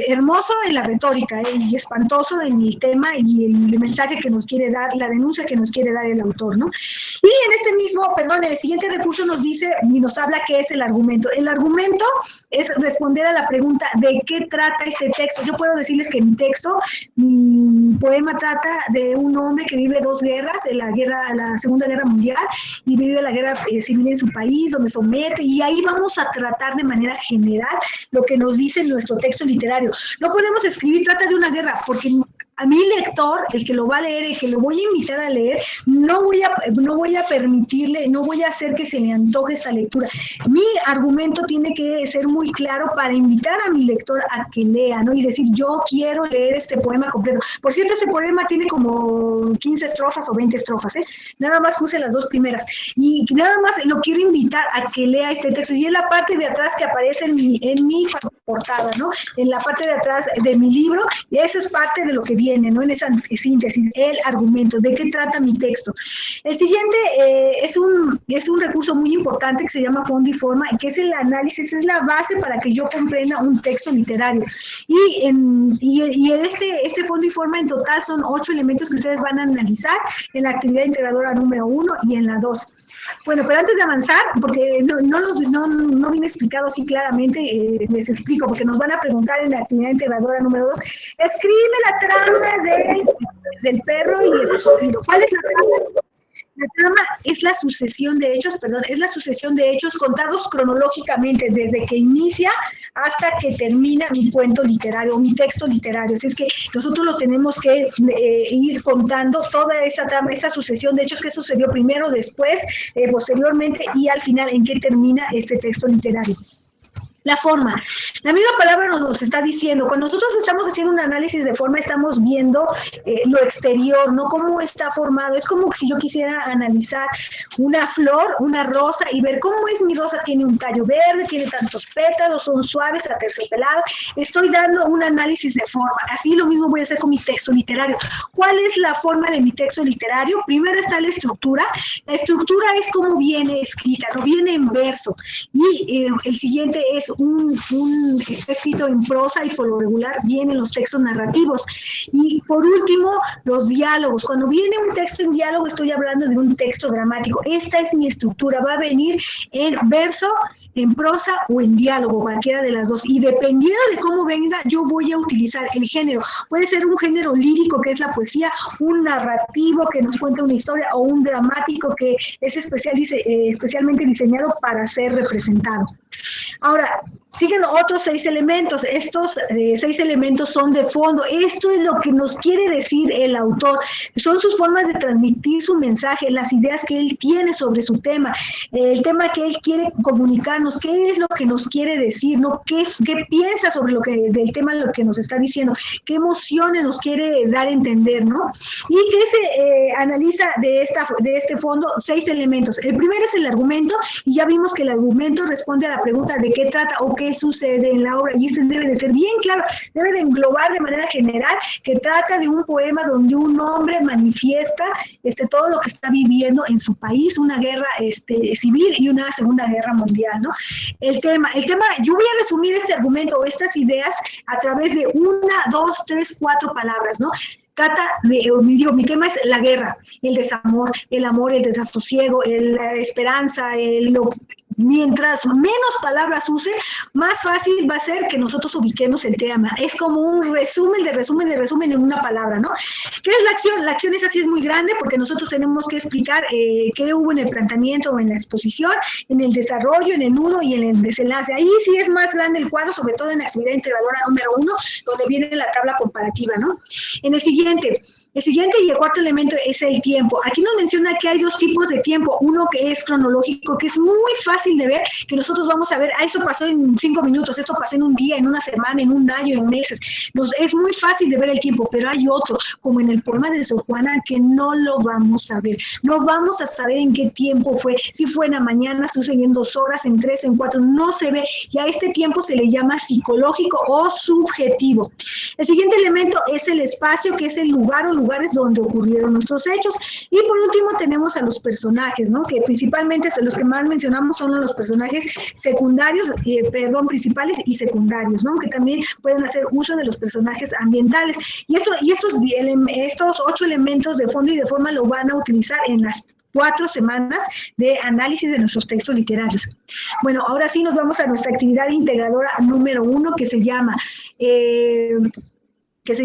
hermoso en la retórica y espantoso en el tema y el mensaje que nos quiere dar, la denuncia que nos quiere dar el autor, ¿no? Y en este mismo, perdón, el siguiente recurso nos dice y nos habla qué es el argumento. El argumento es responder a la pregunta de qué trata este texto. Yo puedo decirles que mi texto, mi poema trata de un hombre que vive dos guerras, la Segunda Guerra Mundial, y vive la guerra civil en su país, donde somete, y ahí vamos a tratar de manera general lo que nos dice nuestro texto literario. No podemos escribir trata de una guerra, porque a mi lector, el que lo va a leer, el que lo voy a invitar a leer, no voy a permitirle, no voy a hacer que se le antoje esa lectura. Mi argumento tiene que ser muy claro para invitar a mi lector a que lea, ¿no? Y decir, yo quiero leer este poema completo. Por cierto, este poema tiene como 15 estrofas o 20 estrofas, ¿eh? Nada más puse las dos primeras. Y nada más lo quiero invitar a que lea este texto. Y es la parte de atrás que aparece en mi portada, ¿no? En la parte de atrás de mi libro, y eso es parte de lo que viene, ¿no? En esa síntesis, el argumento, de qué trata mi texto. El siguiente es un recurso muy importante que se llama fondo y forma, que es el análisis, es la base para que yo comprenda un texto literario. Y este fondo y forma en total son 8 elementos que ustedes van a analizar en la actividad integradora número 1 y en la 2. Bueno, pero antes de avanzar, porque no viene explicado así claramente, les explico, porque nos van a preguntar en la actividad integradora número 2, escribe la trama del perro y el cocodrilo. ¿Cuál es la trama? La trama es la sucesión de hechos, contados cronológicamente desde que inicia hasta que termina mi cuento literario, mi texto literario. Así es que nosotros lo tenemos que ir contando toda esa trama, esa sucesión de hechos que sucedió primero, después, posteriormente y al final en qué termina este texto literario. La forma. La misma palabra nos está diciendo, cuando nosotros estamos haciendo un análisis de forma, estamos viendo lo exterior, ¿no? Cómo está formado. Es como si yo quisiera analizar una flor, una rosa, y ver cómo es mi rosa. Tiene un tallo verde, tiene tantos pétalos, son suaves, aterciopelados. Estoy dando un análisis de forma. Así lo mismo voy a hacer con mi texto literario. ¿Cuál es la forma de mi texto literario? Primero está la estructura. La estructura es cómo viene escrita, no viene en verso. Y el siguiente es está escrito en prosa y por lo regular vienen los textos narrativos. Y por último, los diálogos. Cuando viene un texto en diálogo, estoy hablando de un texto dramático. Esta es mi estructura, va a venir en verso, en prosa o en diálogo, cualquiera de las dos. Y dependiendo de cómo venga, yo voy a utilizar el género. Puede ser un género lírico, que es la poesía, un narrativo que nos cuenta una historia, o un dramático que es especialmente diseñado para ser representado. Ahora, siguen otros 6 elementos. Estos 6 elementos son de fondo. Esto es lo que nos quiere decir el autor. Son sus formas de transmitir su mensaje, las ideas que él tiene sobre su tema, el tema que él quiere comunicarnos, qué es lo que nos quiere decir, ¿no? ¿Qué piensa sobre del tema lo que nos está diciendo? ¿Qué emociones nos quiere dar a entender, ¿no? Y que se analiza de este fondo 6 elementos. El primero es el argumento, y ya vimos que el argumento responde a la pregunta de qué trata o qué sucede en la obra, y este debe de ser bien claro, debe de englobar de manera general que trata de un poema donde un hombre manifiesta todo lo que está viviendo en su país, una guerra civil y una Segunda Guerra Mundial, ¿no? El tema, yo voy a resumir este argumento o estas ideas a través de 1, 2, 3, 4 palabras, ¿no? Mi tema es la guerra, el desamor, el amor, el desasosiego, la esperanza, mientras menos palabras use, más fácil va a ser que nosotros ubiquemos el tema. Es como un resumen en una palabra, ¿no? ¿Qué es la acción? La acción es muy grande porque nosotros tenemos que explicar qué hubo en el planteamiento o en la exposición, en el desarrollo, en el nudo y en el desenlace. Ahí sí es más grande el cuadro, sobre todo en la actividad integradora número 1, donde viene la tabla comparativa, ¿no? En el siguiente siguiente. El siguiente y el cuarto elemento es el tiempo. Aquí nos menciona que hay dos tipos de tiempo. Uno que es cronológico, que es muy fácil de ver, que nosotros vamos a ver, eso pasó en 5 minutos, esto pasó en un día, en una semana, en un año, en meses. Es muy fácil de ver el tiempo, pero hay otro, como en el poema de Sor Juana, que no lo vamos a ver. No vamos a saber en qué tiempo fue, si fue en la mañana, si fue en 2 horas, en 3, en 4, no se ve. Ya a este tiempo se le llama psicológico o subjetivo. El siguiente elemento es el espacio, que es el lugar o lugares donde ocurrieron nuestros hechos. Y por último tenemos a los personajes, ¿no? Que principalmente los que más mencionamos son los personajes secundarios, principales y secundarios, ¿no? Que también pueden hacer uso de los personajes ambientales. Y estos 8 elementos de fondo y de forma lo van a utilizar en las 4 semanas de análisis de nuestros textos literarios. Bueno, ahora sí nos vamos a nuestra actividad integradora número 1, que se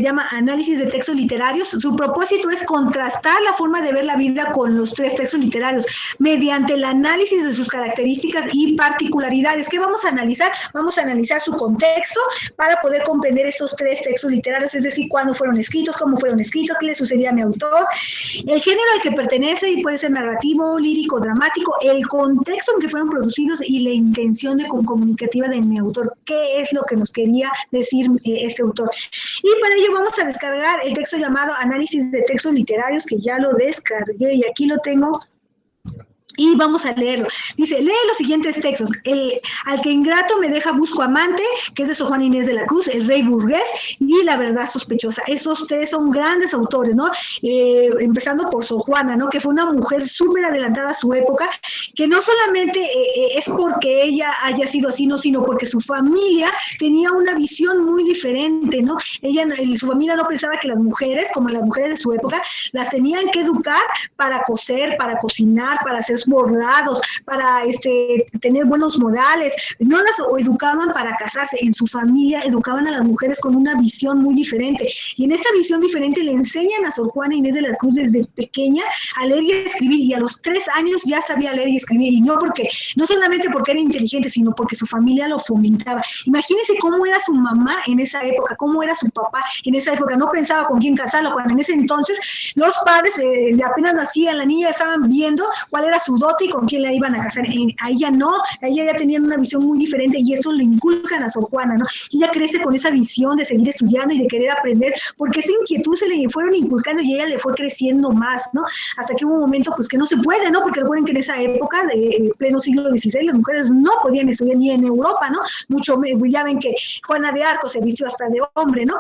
llama análisis de textos literarios. Su propósito es contrastar la forma de ver la vida con los 3 textos literarios mediante el análisis de sus características y particularidades. ¿Qué vamos a analizar? Vamos a analizar su contexto para poder comprender estos 3 textos literarios, es decir, cuándo fueron escritos, cómo fueron escritos, qué le sucedía a mi autor, el género al que pertenece, y puede ser narrativo, lírico, dramático, el contexto en que fueron producidos y la intención comunicativa de mi autor. ¿Qué es lo que nos quería decir este autor? Y para ello vamos a descargar el texto llamado Análisis de Textos Literarios, que ya lo descargué y aquí lo tengo. Y vamos a leerlo. Dice, lee los siguientes textos. Al que ingrato me deja busco amante, que es de Sor Juana Inés de la Cruz, El rey burgués y La verdad sospechosa. Esos 3 son grandes autores, ¿no? Empezando por Sor Juana, ¿no? Que fue una mujer súper adelantada a su época, que no solamente es porque ella haya sido así, no, sino porque su familia tenía una visión muy diferente, ¿no? Su familia no pensaba que las mujeres, como las mujeres de su época, las tenían que educar para coser, para cocinar, para hacer bordados, para tener buenos modales. No las educaban para casarse. En su familia educaban a las mujeres con una visión muy diferente. Y en esta visión diferente le enseñan a Sor Juana Inés de la Cruz desde pequeña a leer y a escribir. Y a los 3 años ya sabía leer y escribir. Y no solamente porque era inteligente, sino porque su familia lo fomentaba. Imagínense cómo era su mamá en esa época, cómo era su papá en esa época. No pensaba con quién casarlo, cuando en ese entonces los padres apenas nacían, la niña estaban viendo cuál era su dote y con quién la iban a casar. A ella no, a ella ya tenían una visión muy diferente y eso lo inculcan a Sor Juana, ¿no? Y ella crece con esa visión de seguir estudiando y de querer aprender, porque esa inquietud se le fueron inculcando y ella le fue creciendo más, ¿no? Hasta que hubo un momento pues que no se puede, ¿no? Porque recuerden que en esa época de pleno siglo XVI las mujeres no podían estudiar ni en Europa, ¿no? Ya ven que Juana de Arco se vistió hasta de hombre, ¿no?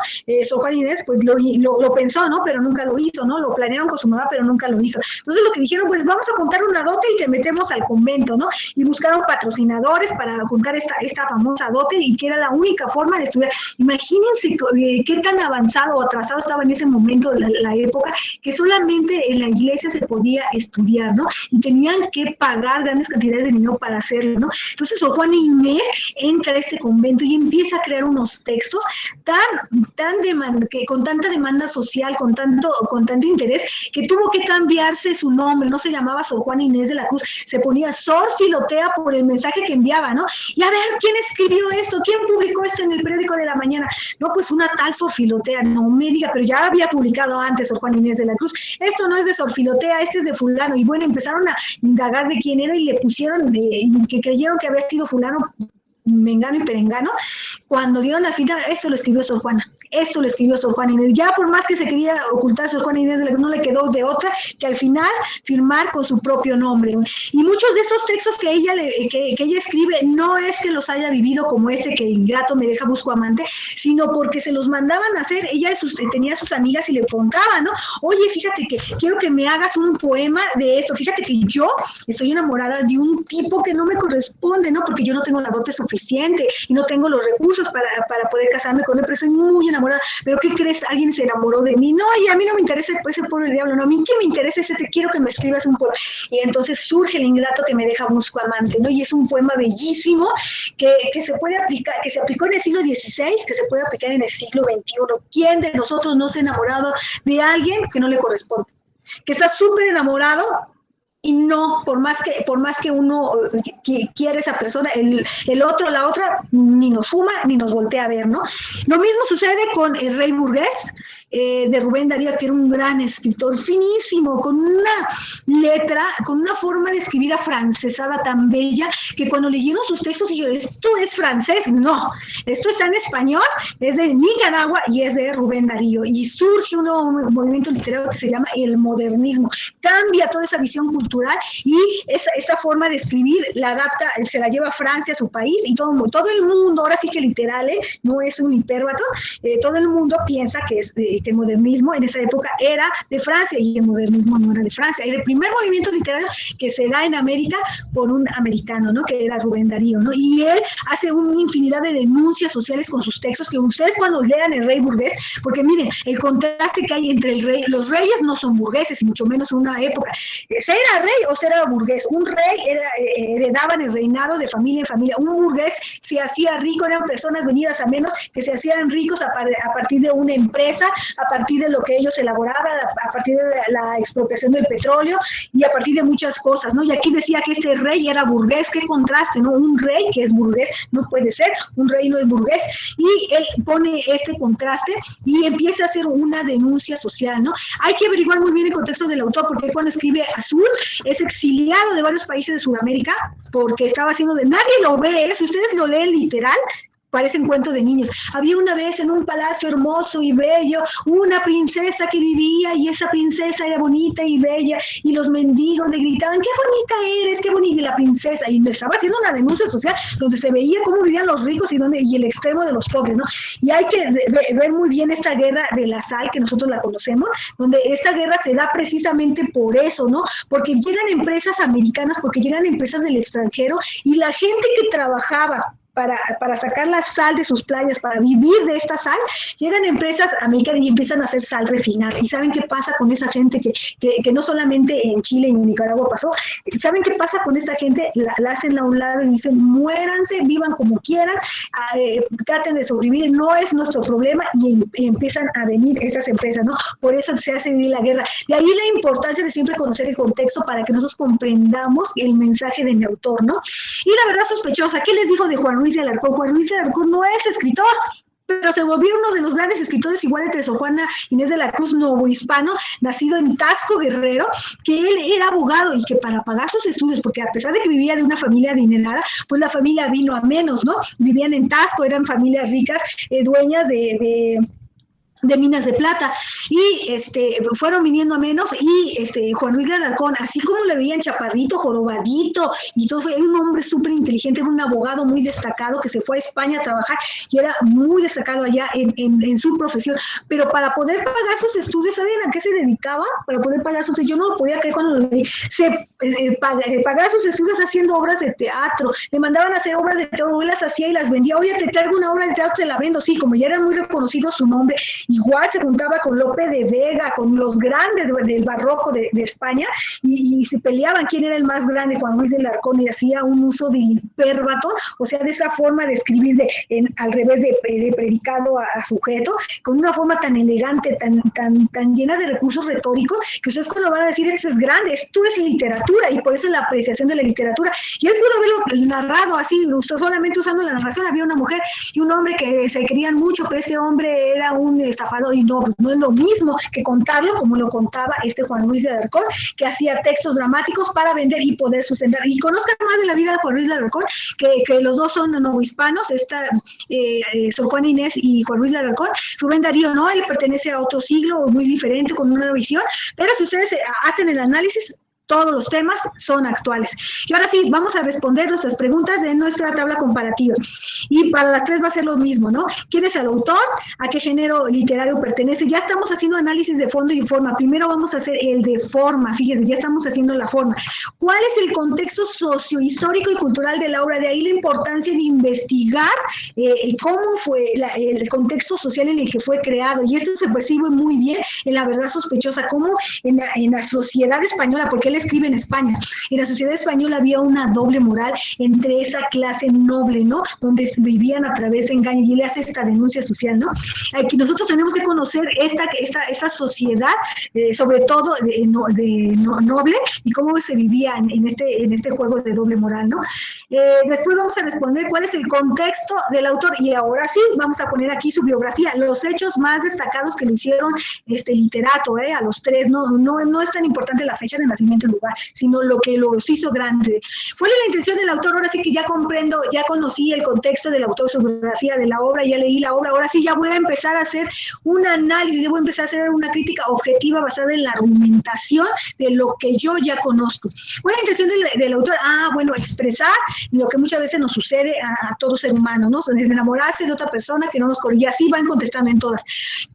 Sor Juana Inés pues lo pensó, ¿no? Pero nunca lo hizo, ¿no? Lo planearon con su mamá, pero nunca lo hizo. Entonces lo que dijeron, pues vamos a contar una dote y te metemos al convento, ¿no? Y buscaron patrocinadores para contar esta famosa dote y que era la única forma de estudiar. Imagínense qué tan avanzado o atrasado estaba en ese momento la época, que solamente en la iglesia se podía estudiar, ¿no? Y tenían que pagar grandes cantidades de dinero para hacerlo, ¿no? Entonces Sor Juana Inés entra a este convento y empieza a crear unos textos con tanta demanda social, con tanto interés, que tuvo que cambiarse su nombre. No se llamaba Sor Juana Inés de la Cruz, se ponía Sor Filotea por el mensaje que enviaba, ¿no? Y a ver, ¿quién escribió esto? ¿Quién publicó esto en el periódico de la mañana? No, pues una tal Sor Filotea, no me diga, pero ya había publicado antes Sor Juana Inés de la Cruz. Esto no es de Sor Filotea, este es de fulano. Y bueno, empezaron a indagar de quién era y le pusieron, que creyeron que había sido fulano, mengano y perengano. Cuando dieron al final, esto lo escribió Sor Juana. Esto lo escribió Sor Juana Inés. Ya por más que se quería ocultar Sor Juana Inés, no le quedó de otra que al final firmar con su propio nombre. Y muchos de estos textos que ella escribe no es que los haya vivido como que ingrato me deja busco amante, sino porque se los mandaban a hacer. Ella tenía sus amigas y le contaban, ¿no? Oye, fíjate que quiero que me hagas un poema de esto. Fíjate que yo estoy enamorada de un tipo que no me corresponde, ¿no? Porque yo no tengo la dote suficiente y no tengo los recursos para poder casarme con él, pero soy muy enamorada. ¿Pero qué crees? Alguien se enamoró de mí. No, y a mí no me interesa ese pobre diablo, no, a mí que me interesa te quiero que me escribas un poema. Y entonces surge el ingrato que me deja busco amante, ¿no? Y es un poema bellísimo que se puede aplicar, que se aplicó en el siglo XVI, que se puede aplicar en el siglo XXI. ¿Quién de nosotros no se ha enamorado de alguien que no le corresponde? Que está súper enamorado y no, por más que uno quiere esa persona, el otro, la otra, ni nos fuma, ni nos voltea a ver, ¿no? Lo mismo sucede con El Rey Burgués, de Rubén Darío, que era un gran escritor, finísimo, con una letra, con una forma de escribir afrancesada tan bella, que cuando leyeron sus textos dijeron, ¿esto es francés? No, esto está en español, es de Nicaragua y es de Rubén Darío, y surge un nuevo movimiento literario que se llama el modernismo, cambia toda esa visión cultural y esa forma de escribir la adapta, se la lleva a Francia, a su país, y todo el mundo, ahora sí que literal, no es un hipérbato, todo el mundo piensa que el modernismo en esa época era de Francia, y el modernismo no era de Francia, era el primer movimiento literario que se da en América por un americano, ¿no? Que era Rubén Darío, ¿no? Y él hace una infinidad de denuncias sociales con sus textos, que ustedes cuando lean El Rey Burgués, porque miren, el contraste que hay entre el rey, los reyes no son burgueses, y mucho menos en una época, se era rey o se era burgués, un rey heredaban el reinado de familia en familia, un burgués se hacía rico, eran personas venidas a menos que se hacían ricos a partir de una empresa, a partir de lo que ellos elaboraban, a partir de la expropiación del petróleo y a partir de muchas cosas, ¿no? Y aquí decía que este rey era burgués, qué contraste, ¿no? Un rey que es burgués no puede ser, un rey no es burgués, y él pone este contraste y empieza a hacer una denuncia social, ¿no? Hay que averiguar muy bien el contexto del autor, porque cuando escribe Azul es exiliado de varios países de Sudamérica porque estaba haciendo nadie lo ve, si ustedes lo leen literal, parecen cuentos de niños. Había una vez en un palacio hermoso y bello una princesa que vivía, y esa princesa era bonita y bella, y los mendigos le gritaban, qué bonita eres, qué bonita la princesa, y me estaba haciendo una denuncia social donde se veía cómo vivían los ricos y el extremo de los pobres, ¿no? Y hay que ver muy bien esta guerra de la sal, que nosotros la conocemos, donde esa guerra se da precisamente por eso, ¿no? Porque llegan empresas americanas, porque llegan empresas del extranjero, y la gente que trabajaba para sacar la sal de sus playas, para vivir de esta sal, llegan empresas americanas y empiezan a hacer sal refinada. ¿Y saben qué pasa con esa gente que no solamente en Chile y en Nicaragua pasó? ¿Saben qué pasa con esa gente? La hacen a un lado y dicen, muéranse, vivan como quieran, traten de sobrevivir, no es nuestro problema, y empiezan a venir esas empresas, ¿no? Por eso se hace vivir la guerra. De ahí la importancia de siempre conocer el contexto para que nosotros comprendamos el mensaje de mi autor, ¿no? Y la verdad sospechosa, ¿qué les dijo de Juan Ruiz de Alarcón? Juan Ruiz de Alarcón no es escritor, pero se volvió uno de los grandes escritores, igual de Sor Juana Inés de la Cruz, novohispano, nacido en Tasco, Guerrero, que él era abogado y que para pagar sus estudios, porque a pesar de que vivía de una familia adinerada, pues la familia vino a menos, ¿no? Vivían en Tasco, eran familias ricas, dueñas de minas de plata, y fueron viniendo a menos, y Juan Luis de Alarcón, así como le veían chaparrito, jorobadito, y todo, era un hombre súper inteligente, era un abogado muy destacado que se fue a España a trabajar, y era muy destacado allá en su profesión, pero para poder pagar sus estudios, ¿saben a qué se dedicaba? Para poder pagar sus estudios, yo no lo podía creer cuando lo leí, pagaba sus estudios haciendo obras de teatro, le mandaban a hacer obras de teatro, él las hacía y las vendía, oye, te traigo una obra de teatro, te la vendo, sí, como ya era muy reconocido su nombre, igual se juntaba con Lope de Vega, con los grandes del barroco de España, y se peleaban quién era el más grande, Juan Luis de Alarcón, y hacía un uso de hipérbato, o sea, de esa forma de escribir al revés de predicado a sujeto, con una forma tan elegante, tan llena de recursos retóricos, que ustedes cuando van a decir, esto es grande, esto es literatura, y por eso la apreciación de la literatura. Y él pudo haberlo narrado así, solamente usando la narración. Había una mujer y un hombre que se querían mucho, pero este hombre era un estafador, y no, pues no es lo mismo que contarlo como lo contaba Juan Luis de Alarcón, que hacía textos dramáticos para vender y poder sustentar. Y conozcan más de la vida de Juan Luis de Alarcón, que los dos son novohispanos, Sor Juana Inés y Juan Luis de Alarcón. Rubén Darío no, él pertenece a otro siglo muy diferente, con una visión, pero si ustedes hacen el análisis, todos los temas son actuales. Y ahora sí, vamos a responder nuestras preguntas de nuestra tabla comparativa. Y para las tres va a ser lo mismo, ¿no? ¿Quién es el autor? ¿A qué género literario pertenece? Ya estamos haciendo análisis de fondo y forma. Primero vamos a hacer el de forma. Fíjense, ya estamos haciendo la forma. ¿Cuál es el contexto sociohistórico y cultural de la obra? De ahí la importancia de investigar cómo fue el contexto social en el que fue creado. Y esto se percibe muy bien en La Verdad Sospechosa, cómo en la sociedad española, porque él escribe en España. En la sociedad española había una doble moral entre esa clase noble, ¿no? Donde vivían a través de engaño, y él hace esta denuncia social, ¿no? Aquí nosotros tenemos que conocer esa sociedad, sobre todo noble, y cómo se vivía en este juego de doble moral, ¿no? Después vamos a responder cuál es el contexto del autor, y ahora sí, vamos a poner aquí su biografía, los hechos más destacados que lo hicieron literato, a los tres, no es tan importante la fecha de nacimiento y lugar, sino lo que los hizo grande. ¿Cuál es la intención del autor? Ahora sí que ya comprendo, ya conocí el contexto del autor, su biografía de la obra, ya leí la obra, ahora sí ya voy a empezar a hacer un análisis, ya voy a empezar a hacer una crítica objetiva basada en la argumentación de lo que yo ya conozco. ¿Cuál es la intención del autor? Bueno, expresar lo que muchas veces nos sucede a todo ser humano, ¿no? Enamorarse de otra persona que no nos corrige, y así van contestando en todas.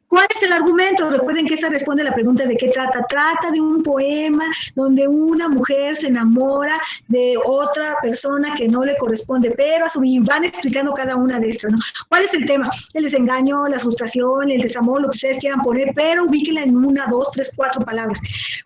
¿Cuál es el argumento? Recuerden que esa responde a la pregunta de qué trata. Trata de un poema donde una mujer se enamora de otra persona que no le corresponde, pero a su vez van explicando cada una de estas, ¿no? ¿Cuál es el tema? El desengaño, la frustración, el desamor, lo que ustedes quieran poner, pero ubíquenla en 1, 2, 3, 4 palabras.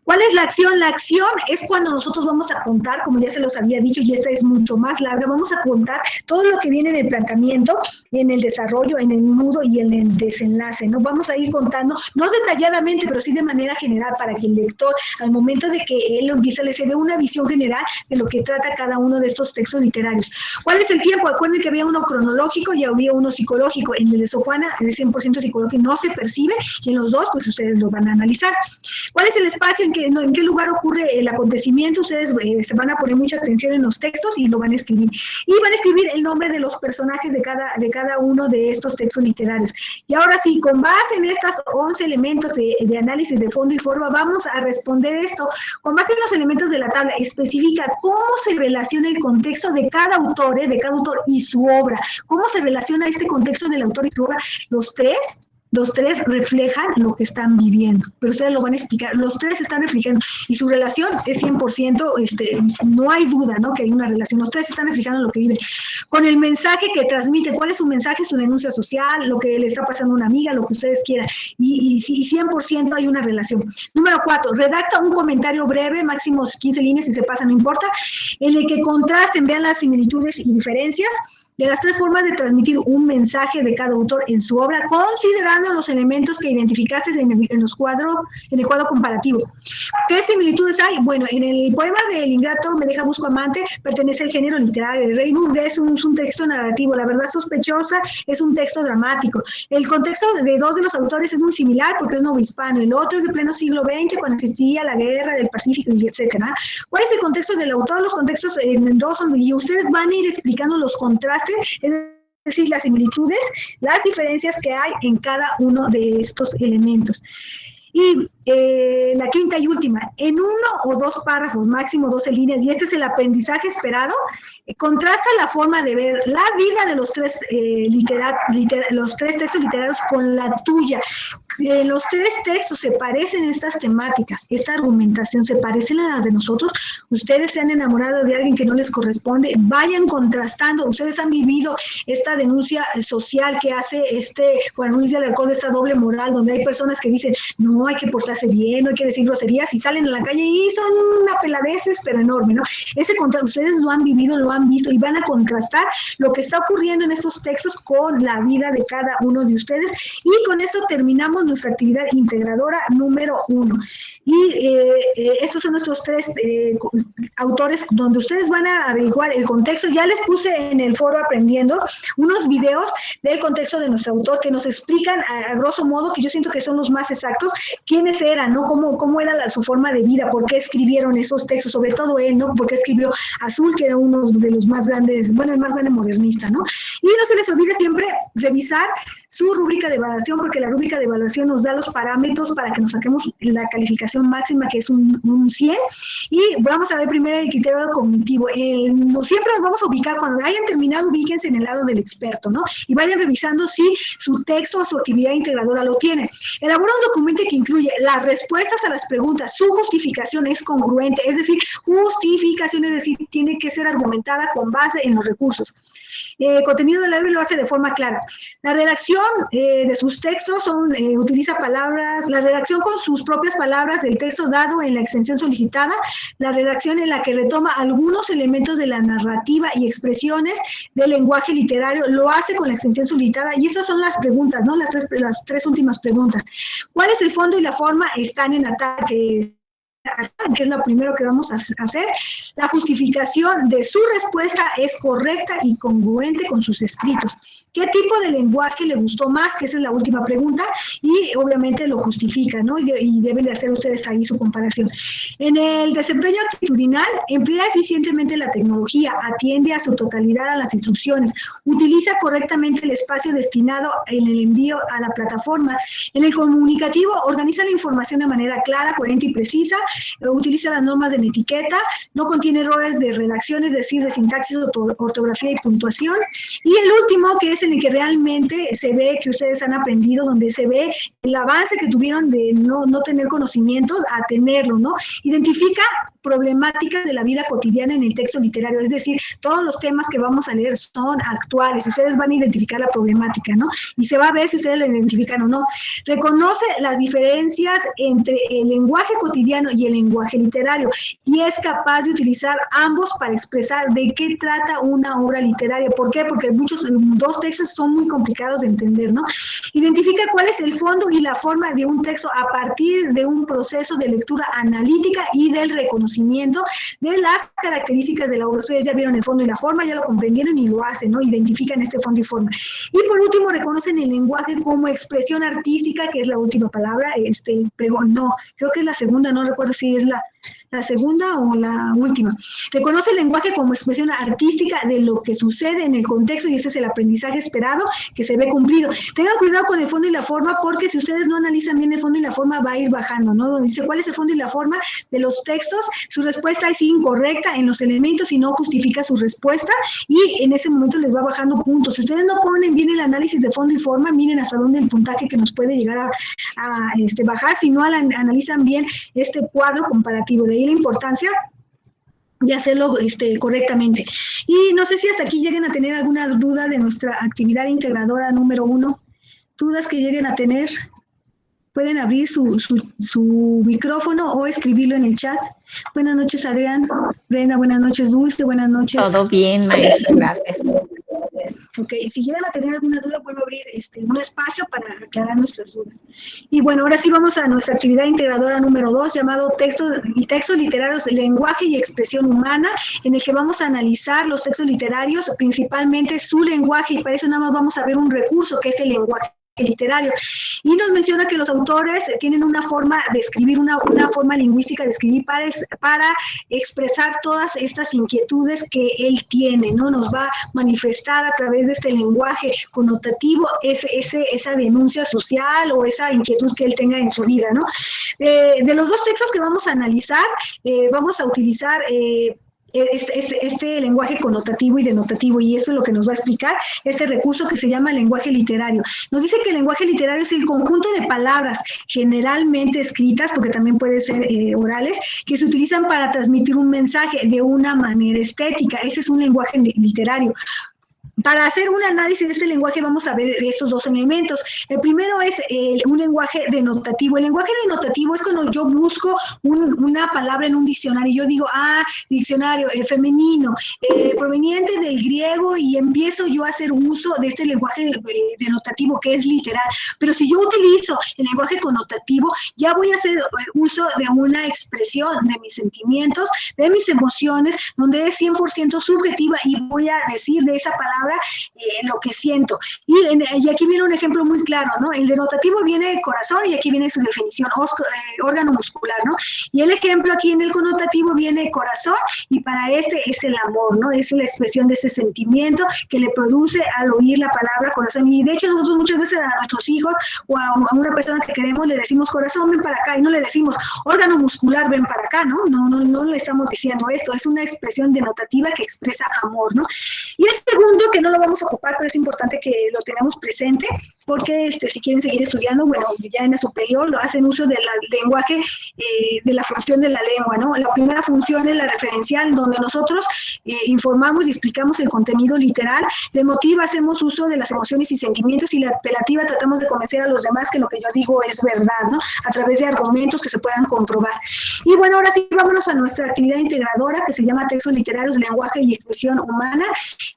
¿Cuál es la acción? La acción es cuando nosotros vamos a contar, como ya se los había dicho, y esta es mucho más larga, vamos a contar todo lo que viene en el planteamiento, en el desarrollo, en el nudo y en el desenlace, ¿no? Vamos a ir contando, no detalladamente, pero sí de manera general, para que el lector, al momento de que él lo empiece, le se dé una visión general de lo que trata cada uno de estos textos literarios. ¿Cuál es el tiempo? Acuérdense que había uno cronológico y había uno psicológico. En el de Sor Juana es 100% psicológico, no se percibe, y en los dos, pues ustedes lo van a analizar. ¿Cuál es el espacio? ¿En qué lugar ocurre el acontecimiento? Ustedes se van a poner mucha atención en los textos y lo van a escribir. Y van a escribir el nombre de los personajes de cada uno de estos textos literarios. Y ahora sí, con base en estos 11 elementos de análisis de fondo y forma, vamos a responder esto. Con base en los elementos de la tabla, especifica cómo se relaciona el contexto de cada autor y su obra. ¿Cómo se relaciona este contexto del autor y su obra? Los tres reflejan lo que están viviendo, pero ustedes lo van a explicar. Los tres están reflejando, y su relación es 100%, no hay duda, ¿no?, que hay una relación. Los tres están reflejando lo que viven. Con el mensaje que transmite, ¿cuál es su mensaje? Su denuncia social, lo que le está pasando a una amiga, lo que ustedes quieran. Y 100% hay una relación. Número 4, redacta un comentario breve, máximo 15 líneas, si se pasa no importa, en el que contrasten, vean las similitudes y diferencias de las tres formas de transmitir un mensaje de cada autor en su obra, considerando los elementos que identificaste en el cuadro comparativo. ¿Qué similitudes hay? Bueno, en el poema del Ingrato me deja busco amante, pertenece al género literario. El Rey burgués es un texto narrativo. La verdad sospechosa es un texto dramático. El contexto de dos de los autores es muy similar porque es novohispano. El otro es de pleno siglo XX, cuando existía la guerra del Pacífico, etcétera. ¿Cuál es el contexto del autor? Los contextos en dos son, y ustedes van a ir explicando los contrastes, es decir, las similitudes, las diferencias que hay en cada uno de estos elementos. Y la quinta y última, en 1 o 2 párrafos, máximo 12 líneas, y este es el aprendizaje esperado, contrasta la forma de ver la vida de los tres textos literarios con la tuya. Los tres textos se parecen estas temáticas, esta argumentación se parecen a las de nosotros. Ustedes se han enamorado de alguien que no les corresponde, vayan contrastando. Ustedes han vivido esta denuncia social que hace Juan Ruiz de Alarcón, de esta doble moral, donde hay personas que dicen, no hay que portarse bien, no hay que decir groserías, y salen a la calle y son una peladeces, pero enorme, ¿no? Ese contraste, ustedes lo han vivido, lo han visto, y van a contrastar lo que está ocurriendo en estos textos con la vida de cada uno de ustedes, y con eso terminamos nuestra actividad integradora número 1. Y estos son nuestros tres autores donde ustedes van a averiguar el contexto. Ya les puse en el foro Aprendiendo unos videos del contexto de nuestro autor que nos explican a grosso modo, que yo siento que son los más exactos, quiénes eran, ¿no? Cómo era su forma de vida, por qué escribieron esos textos, sobre todo él, ¿no? Por qué escribió Azul, que era uno de los más grandes, bueno, el más grande modernista, ¿no? Y no se les olvide siempre revisar su rúbrica de evaluación, porque la rúbrica de evaluación nos da los parámetros para que nos saquemos la calificación máxima, que es un 100, y vamos a ver primero el criterio cognitivo. Siempre nos vamos a ubicar, cuando hayan terminado, ubíquense en el lado del experto, ¿no? Y vayan revisando si su texto o su actividad integradora lo tiene. Elabora un documento que incluye las respuestas a las preguntas, su justificación es congruente, es decir, justificación, es decir, tiene que ser argumentada con base en los recursos. Contenido del libro lo hace de forma clara. La redacción redacción de sus textos utiliza palabras, la redacción con sus propias palabras del texto dado en la extensión solicitada, la redacción en la que retoma algunos elementos de la narrativa y expresiones del lenguaje literario, lo hace con la extensión solicitada, y estas son las preguntas, ¿no? Las tres últimas preguntas. ¿Cuál es el fondo y la forma? Están en ataque, que es lo primero que vamos a hacer. La justificación de su respuesta es correcta y congruente con sus escritos. ¿Qué tipo de lenguaje le gustó más? Que esa es la última pregunta, y obviamente lo justifica, ¿no? Y deben de hacer ustedes ahí su comparación. En el desempeño actitudinal, emplea eficientemente la tecnología, atiende a su totalidad a las instrucciones, utiliza correctamente el espacio destinado en el envío a la plataforma. En el comunicativo, organiza la información de manera clara, coherente y precisa, utiliza las normas de la etiqueta, no contiene errores de redacción, es decir, de sintaxis, ortografía y puntuación. Y el último, que es en el que realmente se ve que ustedes han aprendido, donde se ve el avance que tuvieron de no tener conocimientos a tenerlo, ¿no? Identifica problemáticas de la vida cotidiana en el texto literario, es decir, todos los temas que vamos a leer son actuales, ustedes van a identificar la problemática, ¿no? Y se va a ver si ustedes la identifican o no. Reconoce las diferencias entre el lenguaje cotidiano y el lenguaje literario, y es capaz de utilizar ambos para expresar de qué trata una obra literaria. ¿Por qué? Porque dos textos son muy complicados de entender, ¿no? Identifica cuál es el fondo y la forma de un texto a partir de un proceso de lectura analítica y del reconocimiento de las características de la obra. Ustedes ya vieron el fondo y la forma, ya lo comprendieron y lo hacen, ¿no? Identifican este fondo y forma. Y por último, reconocen el lenguaje como expresión artística, que es la última palabra, no, creo que es la segunda, no recuerdo si es la segunda o la última. Reconoce el lenguaje como expresión artística de lo que sucede en el contexto, y ese es el aprendizaje esperado que se ve cumplido. Tengan cuidado con el fondo y la forma, porque si ustedes no analizan bien el fondo y la forma, va a ir bajando, ¿no? Donde dice cuál es el fondo y la forma de los textos, su respuesta es incorrecta en los elementos y no justifica su respuesta, y en ese momento les va bajando puntos. Si ustedes no ponen bien el análisis de fondo y forma, miren hasta dónde el puntaje que nos puede llegar a bajar si no analizan bien este cuadro comparativo. De ahí la importancia de hacerlo correctamente. Y no sé si hasta aquí lleguen a tener alguna duda de nuestra actividad integradora número 1. Dudas que lleguen a tener, pueden abrir su micrófono o escribirlo en el chat. Buenas noches, Adrián. Brenda, buenas noches. Dulce, buenas noches. Todo bien, maestra, gracias. Ok, si llegan a tener alguna duda, puedo abrir un espacio para aclarar nuestras dudas. Y bueno, ahora sí vamos a nuestra actividad integradora número 2, llamado textos literarios, lenguaje y expresión humana, en el que vamos a analizar los textos literarios, principalmente su lenguaje, y para eso nada más vamos a ver un recurso que es el lenguaje literario. Y nos menciona que los autores tienen una forma de escribir, una forma lingüística de escribir para expresar todas estas inquietudes que él tiene, ¿no? Nos va a manifestar a través de este lenguaje connotativo esa denuncia social o esa inquietud que él tenga en su vida, ¿no? De los dos textos que vamos a analizar, vamos a utilizar este lenguaje connotativo y denotativo, y eso es lo que nos va a explicar este recurso que se llama lenguaje literario. Nos dice que el lenguaje literario es el conjunto de palabras generalmente escritas, porque también puede ser orales, que se utilizan para transmitir un mensaje de una manera estética. Ese es un lenguaje literario. Para hacer un análisis de este lenguaje vamos a ver estos dos elementos. El primero es un lenguaje denotativo. El lenguaje denotativo es cuando yo busco una palabra en un diccionario. Yo digo, diccionario femenino, proveniente del griego, y empiezo yo a hacer uso de este lenguaje denotativo que es literal. Pero si yo utilizo el lenguaje connotativo, ya voy a hacer uso de una expresión de mis sentimientos, de mis emociones, donde es 100% subjetiva, y voy a decir de esa palabra lo que siento. Y aquí viene un ejemplo muy claro, ¿no? El denotativo viene corazón, y aquí viene su definición, órgano muscular, ¿no? Y el ejemplo aquí en el connotativo viene corazón, y para este es el amor, ¿no? Es la expresión de ese sentimiento que le produce al oír la palabra corazón. Y de hecho nosotros muchas veces a nuestros hijos o a una persona que queremos le decimos corazón, ven para acá, y no le decimos órgano muscular, ven para acá, ¿no? No le estamos diciendo esto, es una expresión denotativa que expresa amor, ¿no? Y el segundo, que no lo vamos a ocupar, pero es importante que lo tengamos presente, porque si quieren seguir estudiando, bueno, ya en la superior hacen uso del lenguaje, de la función de la lengua, ¿no? La primera función es la referencial, donde nosotros informamos y explicamos el contenido literal. La emotiva hacemos uso de las emociones y sentimientos, y la apelativa tratamos de convencer a los demás que lo que yo digo es verdad, ¿no? A través de argumentos que se puedan comprobar. Y bueno, ahora sí, vámonos a nuestra actividad integradora, que se llama Textos Literarios, Lenguaje y Expresión Humana.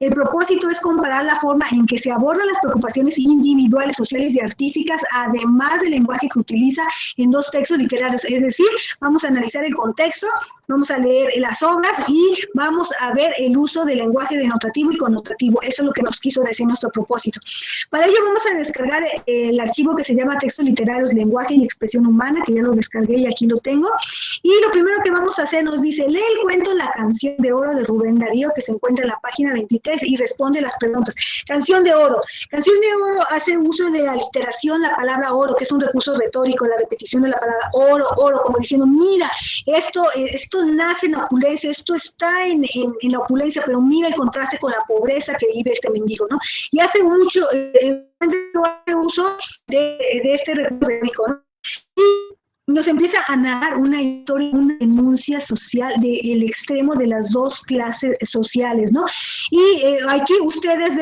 El propósito es comparar la forma en que se abordan las preocupaciones individuales, sociales y artísticas, además del lenguaje que utiliza en dos textos literarios. Es decir, vamos a analizar el contexto, vamos a leer las obras y vamos a ver el uso del lenguaje denotativo y connotativo. Eso es lo que nos quiso decir nuestro propósito. Para ello vamos a descargar el archivo que se llama Textos Literarios, Lenguaje y Expresión Humana, que ya lo descargué y aquí lo tengo. Y lo primero que vamos a hacer nos dice, lee el cuento La Canción de Oro de Rubén Darío, que se encuentra en la página 23, y responde las preguntas. Canción de Oro. Canción de Oro hace uso de la aliteración, la palabra oro, que es un recurso retórico, la repetición de la palabra oro, oro, como diciendo, mira, esto nace en opulencia, esto está en la opulencia, pero mira el contraste con la pobreza que vive este mendigo, ¿no? Y hace mucho uso de este recurso retórico, ¿no? Y nos empieza a narrar una historia, una denuncia social del extremo de las dos clases sociales, ¿no? Y aquí ustedes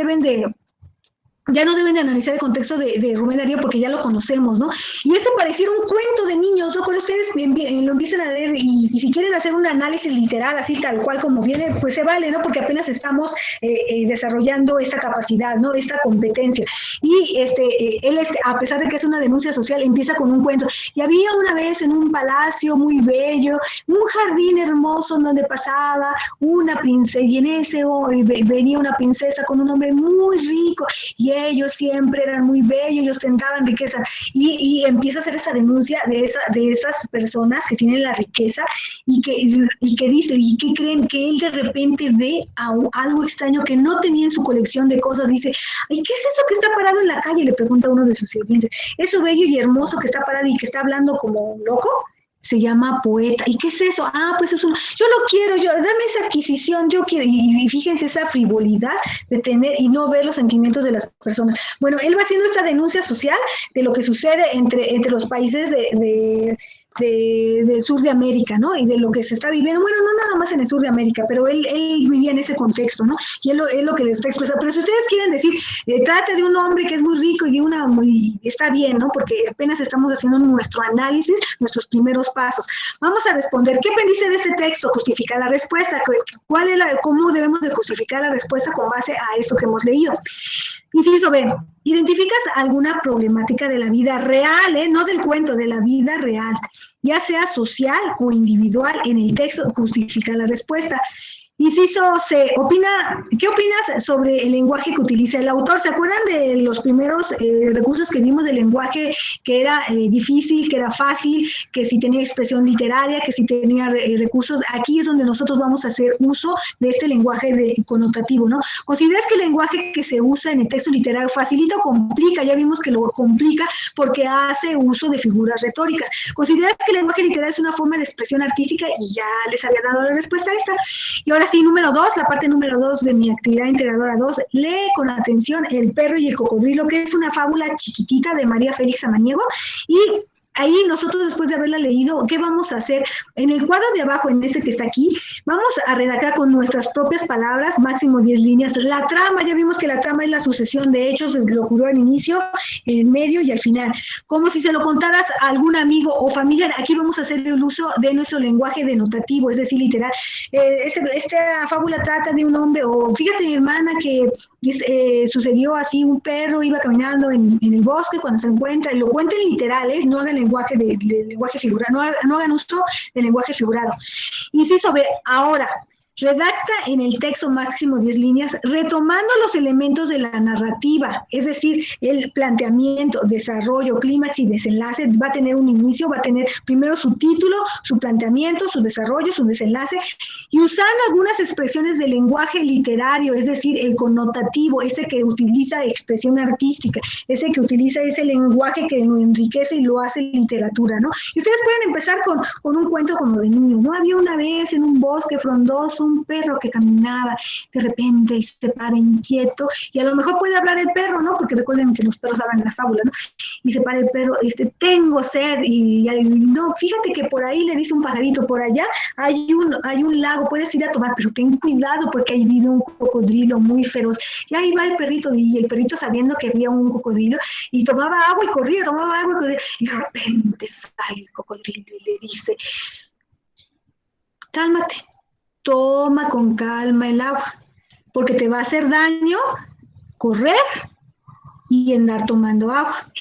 ya no deben de analizar el contexto de Rubén Darío, porque ya lo conocemos, ¿no? Y esto pareciera un cuento de niños, ¿no? Cuando ustedes lo empiezan a leer y si quieren hacer un análisis literal, así tal cual como viene, pues se vale, ¿no? Porque apenas estamos desarrollando esta capacidad, ¿no? Esta competencia. Y él, a pesar de que es una denuncia social, empieza con un cuento. Y había una vez en un palacio muy bello, un jardín hermoso donde pasaba una princesa, y en ese venía una princesa con un hombre muy rico, y ellos siempre eran muy bellos y ostentaban riqueza, y empieza a hacer esa denuncia de esas personas que tienen la riqueza y que dice, y que creen que él de repente ve algo extraño que no tenía en su colección de cosas. Dice, ay, ¿qué es eso que está parado en la calle? Le pregunta a uno de sus sirvientes. Eso bello y hermoso que está parado y que está hablando como un loco se llama poeta. ¿Y qué es eso? Ah, pues es yo lo quiero, dame esa adquisición, yo quiero. Y fíjense esa frivolidad de tener y no ver los sentimientos de las personas. Bueno, él va haciendo esta denuncia social de lo que sucede entre los países del sur de América, ¿no? Y de lo que se está viviendo, bueno, no nada más en el sur de América, pero él vivía en ese contexto, ¿no? Y él lo que les está expresando. Pero si ustedes quieren decir, trata de un hombre que es muy rico y está bien, ¿no? Porque apenas estamos haciendo nuestro análisis, nuestros primeros pasos. Vamos a responder, ¿qué pendice de este texto? Justificar la respuesta. ¿Cómo debemos de justificar la respuesta con base a esto que hemos leído? Inciso B, ¿identificas alguna problemática de la vida real, no del cuento, de la vida real, ya sea social o individual en el texto? Justifica la respuesta. Inciso C, ¿qué opinas sobre el lenguaje que utiliza el autor? ¿Se acuerdan de los primeros recursos que vimos del lenguaje, que era difícil, que era fácil, que si tenía expresión literaria, que si tenía recursos? Aquí es donde nosotros vamos a hacer uso de este lenguaje connotativo, ¿no? ¿Consideras que el lenguaje que se usa en el texto literario facilita o complica? Ya vimos que lo complica porque hace uso de figuras retóricas. ¿Consideras que el lenguaje literario es una forma de expresión artística? Y ya les había dado la respuesta a esta. Y ahora sí, número 2, la parte número 2 de mi actividad integradora 2, lee con atención El perro y el cocodrilo, que es una fábula chiquitita de María Félix Samaniego. Y ahí nosotros, después de haberla leído, ¿qué vamos a hacer? En el cuadro de abajo, en este que está aquí, vamos a redactar con nuestras propias palabras, máximo 10 líneas, la trama. Ya vimos que la trama es la sucesión de hechos, lo ocurrió al inicio, en medio y al final. Como si se lo contaras a algún amigo o familiar. Aquí vamos a hacer el uso de nuestro lenguaje denotativo, es decir, literal. Esta fábula trata de un hombre, o fíjate, mi hermana, que sucedió así, un perro iba caminando en el bosque cuando se encuentra, y lo cuenten literal, no hagan lenguaje de lenguaje figurado, no hagan uso del lenguaje figurado. Inciso B, ahora, redacta en el texto máximo 10 líneas, retomando los elementos de la narrativa, es decir, el planteamiento, desarrollo, clímax y desenlace. Va a tener un inicio, va a tener primero su título, su planteamiento, su desarrollo, su desenlace, y usando algunas expresiones del lenguaje literario, es decir, el connotativo, ese que utiliza expresión artística, ese que utiliza ese lenguaje que lo enriquece y lo hace literatura, ¿no? Y ustedes pueden empezar con un cuento como de niños, ¿no? Había una vez en un bosque frondoso pasó un perro que caminaba de repente y se para inquieto, y a lo mejor puede hablar el perro, ¿no? Porque recuerden que los perros hablan en la fábula, ¿no? Y se para el perro, tengo sed, y no, fíjate que por ahí le dice un pajarito, por allá hay un lago, puedes ir a tomar, pero ten cuidado porque ahí vive un cocodrilo muy feroz. Y ahí va el perrito, y el perrito sabiendo que había un cocodrilo, y tomaba agua y corría, y de repente sale el cocodrilo y le dice, cálmate, toma con calma el agua, porque te va a hacer daño correr y andar tomando agua.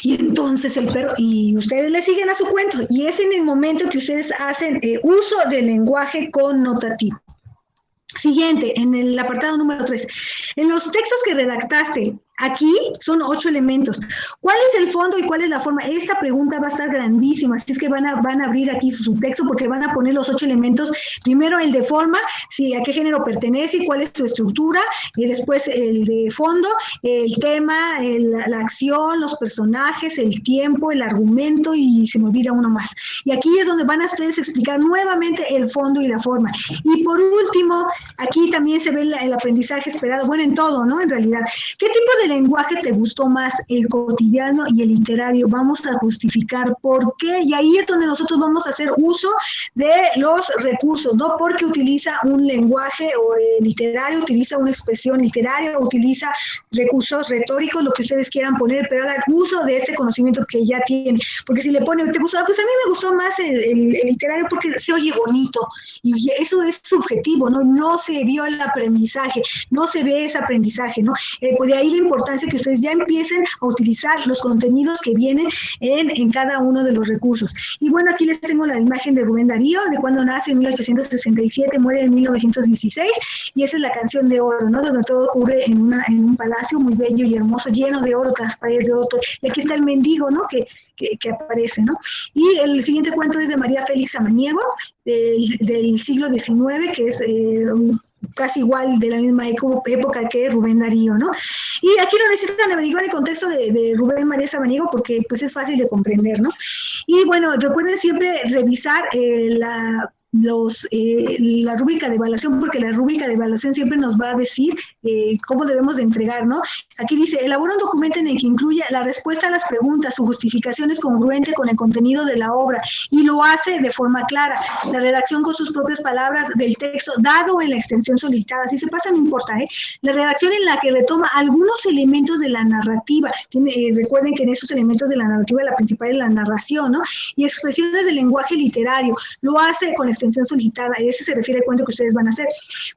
Y entonces el perro, y ustedes le siguen a su cuento, y es en el momento que ustedes hacen uso del lenguaje connotativo. Siguiente, en el apartado número 3. En los textos que redactaste, aquí son 8 elementos. ¿Cuál es el fondo y cuál es la forma? Esta pregunta va a estar grandísima, así es que van a abrir aquí su texto porque van a poner los 8 elementos. Primero el de forma, si a qué género pertenece y cuál es su estructura, y después el de fondo, el tema, la acción, los personajes, el tiempo, el argumento, y se me olvida uno más. Y aquí es donde van a ustedes explicar nuevamente el fondo y la forma. Y por último, aquí también se ve el aprendizaje esperado, bueno, en todo, ¿no? En realidad, ¿qué tipo de lenguaje te gustó más, el cotidiano y el literario? Vamos a justificar por qué, y ahí es donde nosotros vamos a hacer uso de los recursos, ¿no? Porque utiliza un lenguaje literario, utiliza una expresión literaria, utiliza recursos retóricos, lo que ustedes quieran poner, pero hagan uso de este conocimiento que ya tienen. Porque si le ponen, ¿te gustó? Pues a mí me gustó más el literario porque se oye bonito, y eso es subjetivo, ¿no? No se vio el aprendizaje, no se ve ese aprendizaje, ¿no? Pues de ahí la importancia que ustedes ya empiecen a utilizar los contenidos que vienen en cada uno de los recursos. Y bueno, aquí les tengo la imagen de Rubén Darío, de cuando nace en 1867, muere en 1916, y esa es la canción de oro, ¿no? Donde todo ocurre en un palacio muy bello y hermoso, lleno de oro, tras paredes de oro, y aquí está el mendigo, ¿no? Que aparece, ¿no? Y el siguiente cuento es de María Félix Samaniego, del siglo XIX, que es casi igual de la misma época que Rubén Darío, ¿no? Y aquí no necesitan averiguar el contexto de Rubén María Samaniego porque pues es fácil de comprender, ¿no? Y bueno, recuerden siempre revisar la rúbrica de evaluación, porque la rúbrica de evaluación siempre nos va a decir cómo debemos de entregar, ¿no? Aquí dice, elabora un documento en el que incluya la respuesta a las preguntas, su justificación es congruente con el contenido de la obra y lo hace de forma clara, la redacción con sus propias palabras del texto dado en la extensión solicitada, si se pasa no importa, la redacción en la que retoma algunos elementos de la narrativa, recuerden que en esos elementos de la narrativa la principal es la narración, ¿no? Y expresiones del lenguaje literario, lo hace con extensión solicitada, y ese se refiere al cuento que ustedes van a hacer.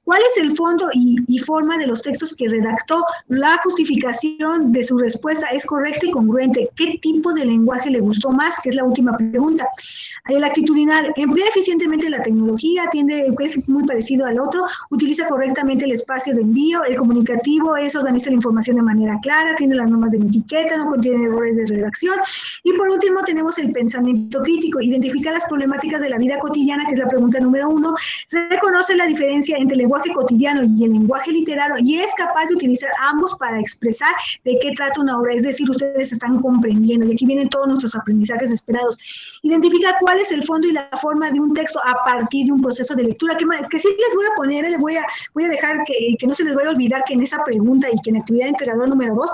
¿Cuál es el fondo y forma de los textos que redactó? La justificación de su respuesta es correcta y congruente. ¿Qué tipo de lenguaje le gustó más? Que es la última pregunta. El actitudinal, emplea eficientemente la tecnología, es muy parecido al otro, utiliza correctamente el espacio de envío, el comunicativo organiza la información de manera clara, tiene las normas de la etiqueta, no contiene errores de redacción. Y por último tenemos el pensamiento crítico, identifica las problemáticas de la vida cotidiana, que es la pregunta número 1, reconoce la diferencia entre el lenguaje cotidiano y el lenguaje literario y es capaz de utilizar ambos para expresar de qué trata una obra, es decir, ustedes están comprendiendo, y aquí vienen todos nuestros aprendizajes esperados. Identifica cuál es el fondo y la forma de un texto a partir de un proceso de lectura, que sí les voy a poner, les voy a dejar que no se les vaya a olvidar que en esa pregunta y que en la actividad integradora número 2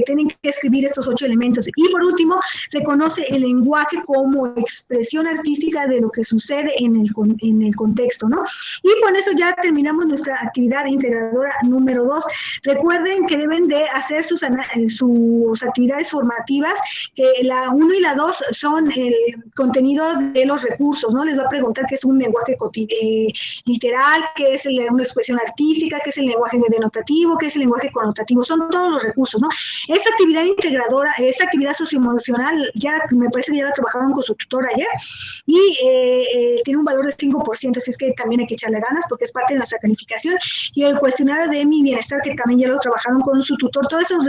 tienen que escribir estos 8 elementos. Y por último, reconoce el lenguaje como expresión artística de lo que sucede en el contexto, ¿no? Y con eso ya terminamos nuestra actividad integradora número 2. Recuerden que deben de hacer sus actividades formativas, que la 1 y la 2 son el contenido de los recursos, ¿no? Les va a preguntar qué es un lenguaje literal, qué es una expresión artística, qué es el lenguaje denotativo, qué es el lenguaje connotativo, son todos los recursos, ¿no? Esta actividad integradora, esta actividad socioemocional, ya me parece que ya la trabajaron con su tutor ayer, y tiene un valor de 5%, así es que también hay que echarle ganas porque es parte de nuestra calificación, y el cuestionario de mi bienestar, que también ya lo trabajaron con su tutor, todo eso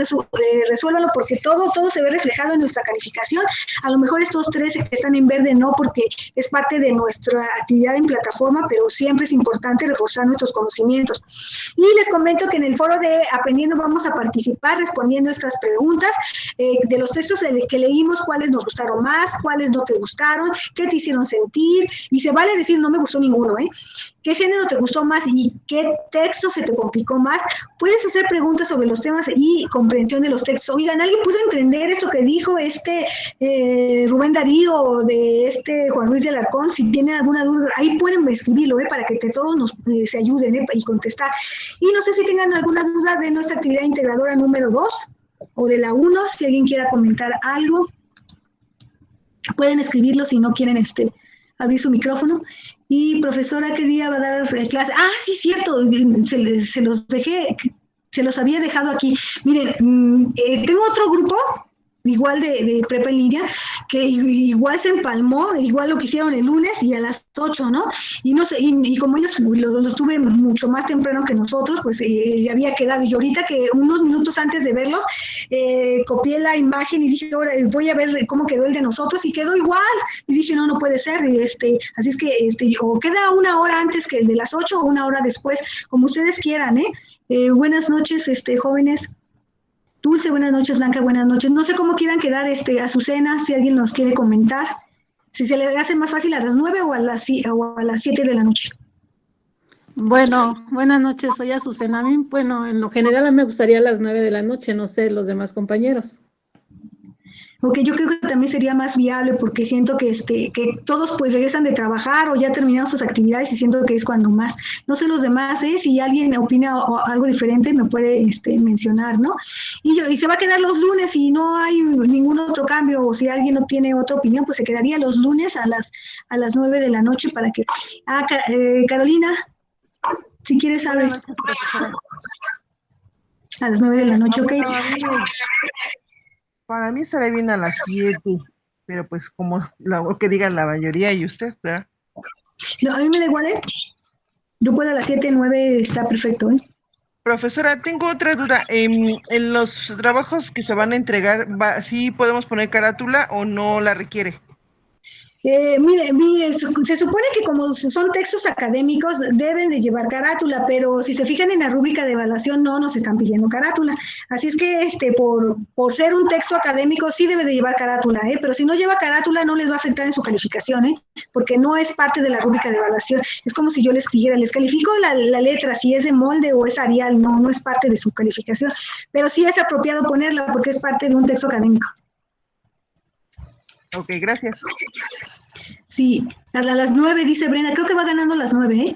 resuélvalo porque todo se ve reflejado en nuestra calificación. A lo mejor estos 3 que están en verde no, porque es parte de nuestra actividad en plataforma, pero siempre es importante reforzar nuestros conocimientos. Y les comento que en el foro de Aprendiendo vamos a participar respondiendo estas preguntas de los textos que leímos, cuáles nos gustaron más, cuáles no te gustaron, qué te hicieron sentir, y se vale decir, no me gustó ninguno, ¿eh? ¿Qué género te gustó más y qué texto se te complicó más? Puedes hacer preguntas sobre los temas y comprensión de los textos. Oigan, ¿alguien pudo entender esto que dijo Rubén Darío o de Juan Luis de Alarcón? Si tienen alguna duda, ahí pueden escribirlo, para que todos nos se ayuden y contestar. Y no sé si tengan alguna duda de nuestra actividad integradora número 2 o de la 1, si alguien quiera comentar algo. Pueden escribirlo si no quieren abrir su micrófono. Y profesora, ¿qué día va a dar clase? Ah, sí, cierto, se los dejé, se los había dejado aquí. Miren, tengo otro grupo, igual de prepa en línea, que igual se empalmó, igual lo que hicieron el lunes y a las 8, ¿no? Y no sé, y como ellos los tuve mucho más temprano que nosotros, pues había quedado. Y ahorita que unos minutos antes de verlos, copié la imagen y dije, ahora voy a ver cómo quedó el de nosotros, y quedó igual. Y dije, no puede ser. Así es que o queda una hora antes que el de las 8 o una hora después, como ustedes quieran, ¿eh? Buenas noches, jóvenes. Dulce, buenas noches. Blanca, buenas noches. No sé cómo quieran quedar Azucena, si alguien nos quiere comentar. Si se le hace más fácil a las 9 o a las 7 de la noche. Bueno, buenas noches, soy Azucena. A mí, bueno, en lo general me gustaría a las 9 de la noche, no sé, los demás compañeros. Ok, yo creo que también sería más viable porque siento que todos pues regresan de trabajar o ya terminaron sus actividades y siento que es cuando más. No sé los demás, si alguien opina algo diferente me puede mencionar, ¿no? Y se va a quedar los lunes y no hay ningún otro cambio, o si alguien no tiene otra opinión, pues se quedaría los lunes a las 9 de la noche para que... Carolina, si quieres saber. A las 9 de la noche, ok. Para mí estaría bien a las 7, pero pues como lo que digan la mayoría y usted, ¿verdad? No, a mí me da igual, Yo puedo a las 7, 9, está perfecto, Profesora, tengo otra duda. En los trabajos que se van a entregar, ¿sí podemos poner carátula o no la requiere? Mire, se supone que como son textos académicos deben de llevar carátula, pero si se fijan en la rúbrica de evaluación no nos están pidiendo carátula. Así es que por ser un texto académico sí debe de llevar carátula, pero si no lleva carátula no les va a afectar en su calificación, porque no es parte de la rúbrica de evaluación. Es como si yo les dijera, les califico la letra, si es de molde o es Arial, no es parte de su calificación, pero sí es apropiado ponerla porque es parte de un texto académico. Ok, gracias. Sí, a las 9 dice Brenda, creo que va ganando las 9,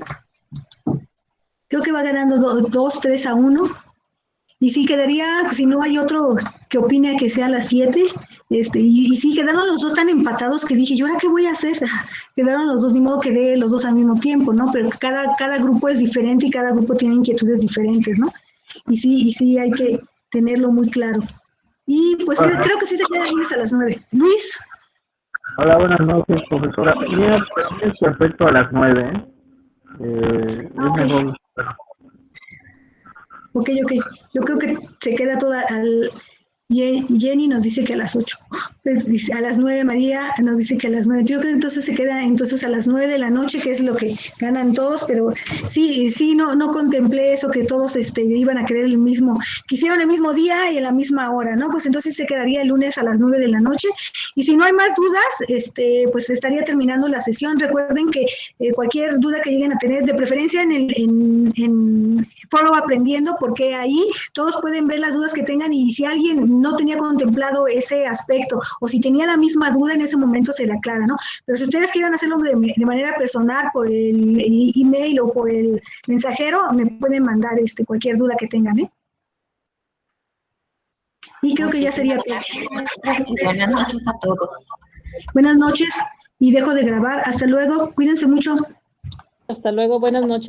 Creo que va ganando 2-3-1. Y sí, quedaría, si no hay otro que opine que sea a las 7, y sí, quedaron los dos tan empatados que dije, ¿yo ahora qué voy a hacer? Quedaron los dos, ni modo que dé los dos al mismo tiempo, ¿no? Pero cada grupo es diferente y cada grupo tiene inquietudes diferentes, ¿no? Y sí hay que tenerlo muy claro. Y pues creo que sí se queda Luis a las 9. Luis. Hola, buenas noches, profesora. Mira, es perfecto a las 9, es mejor. Ok. Yo creo que se queda toda Jenny nos dice que a las 8. A las 9 María nos dice que a las 9. Yo creo que entonces se queda a las 9 de la noche, que es lo que ganan todos, pero sí, no contemplé eso, que todos iban a querer quisieron el mismo día y a la misma hora, ¿no? Pues entonces se quedaría el lunes a las 9 de la noche. Y si no hay más dudas, pues estaría terminando la sesión. Recuerden que cualquier duda que lleguen a tener, de preferencia en Foro Aprendiendo, porque ahí todos pueden ver las dudas que tengan, y si alguien no tenía contemplado ese aspecto o si tenía la misma duda, en ese momento se le aclara, ¿no? Pero si ustedes quieren hacerlo de manera personal por el email o por el mensajero, me pueden mandar cualquier duda que tengan, Y creo que ya sería todo. Buenas noches a todos. Buenas noches y dejo de grabar. Hasta luego. Cuídense mucho. Hasta luego, buenas noches.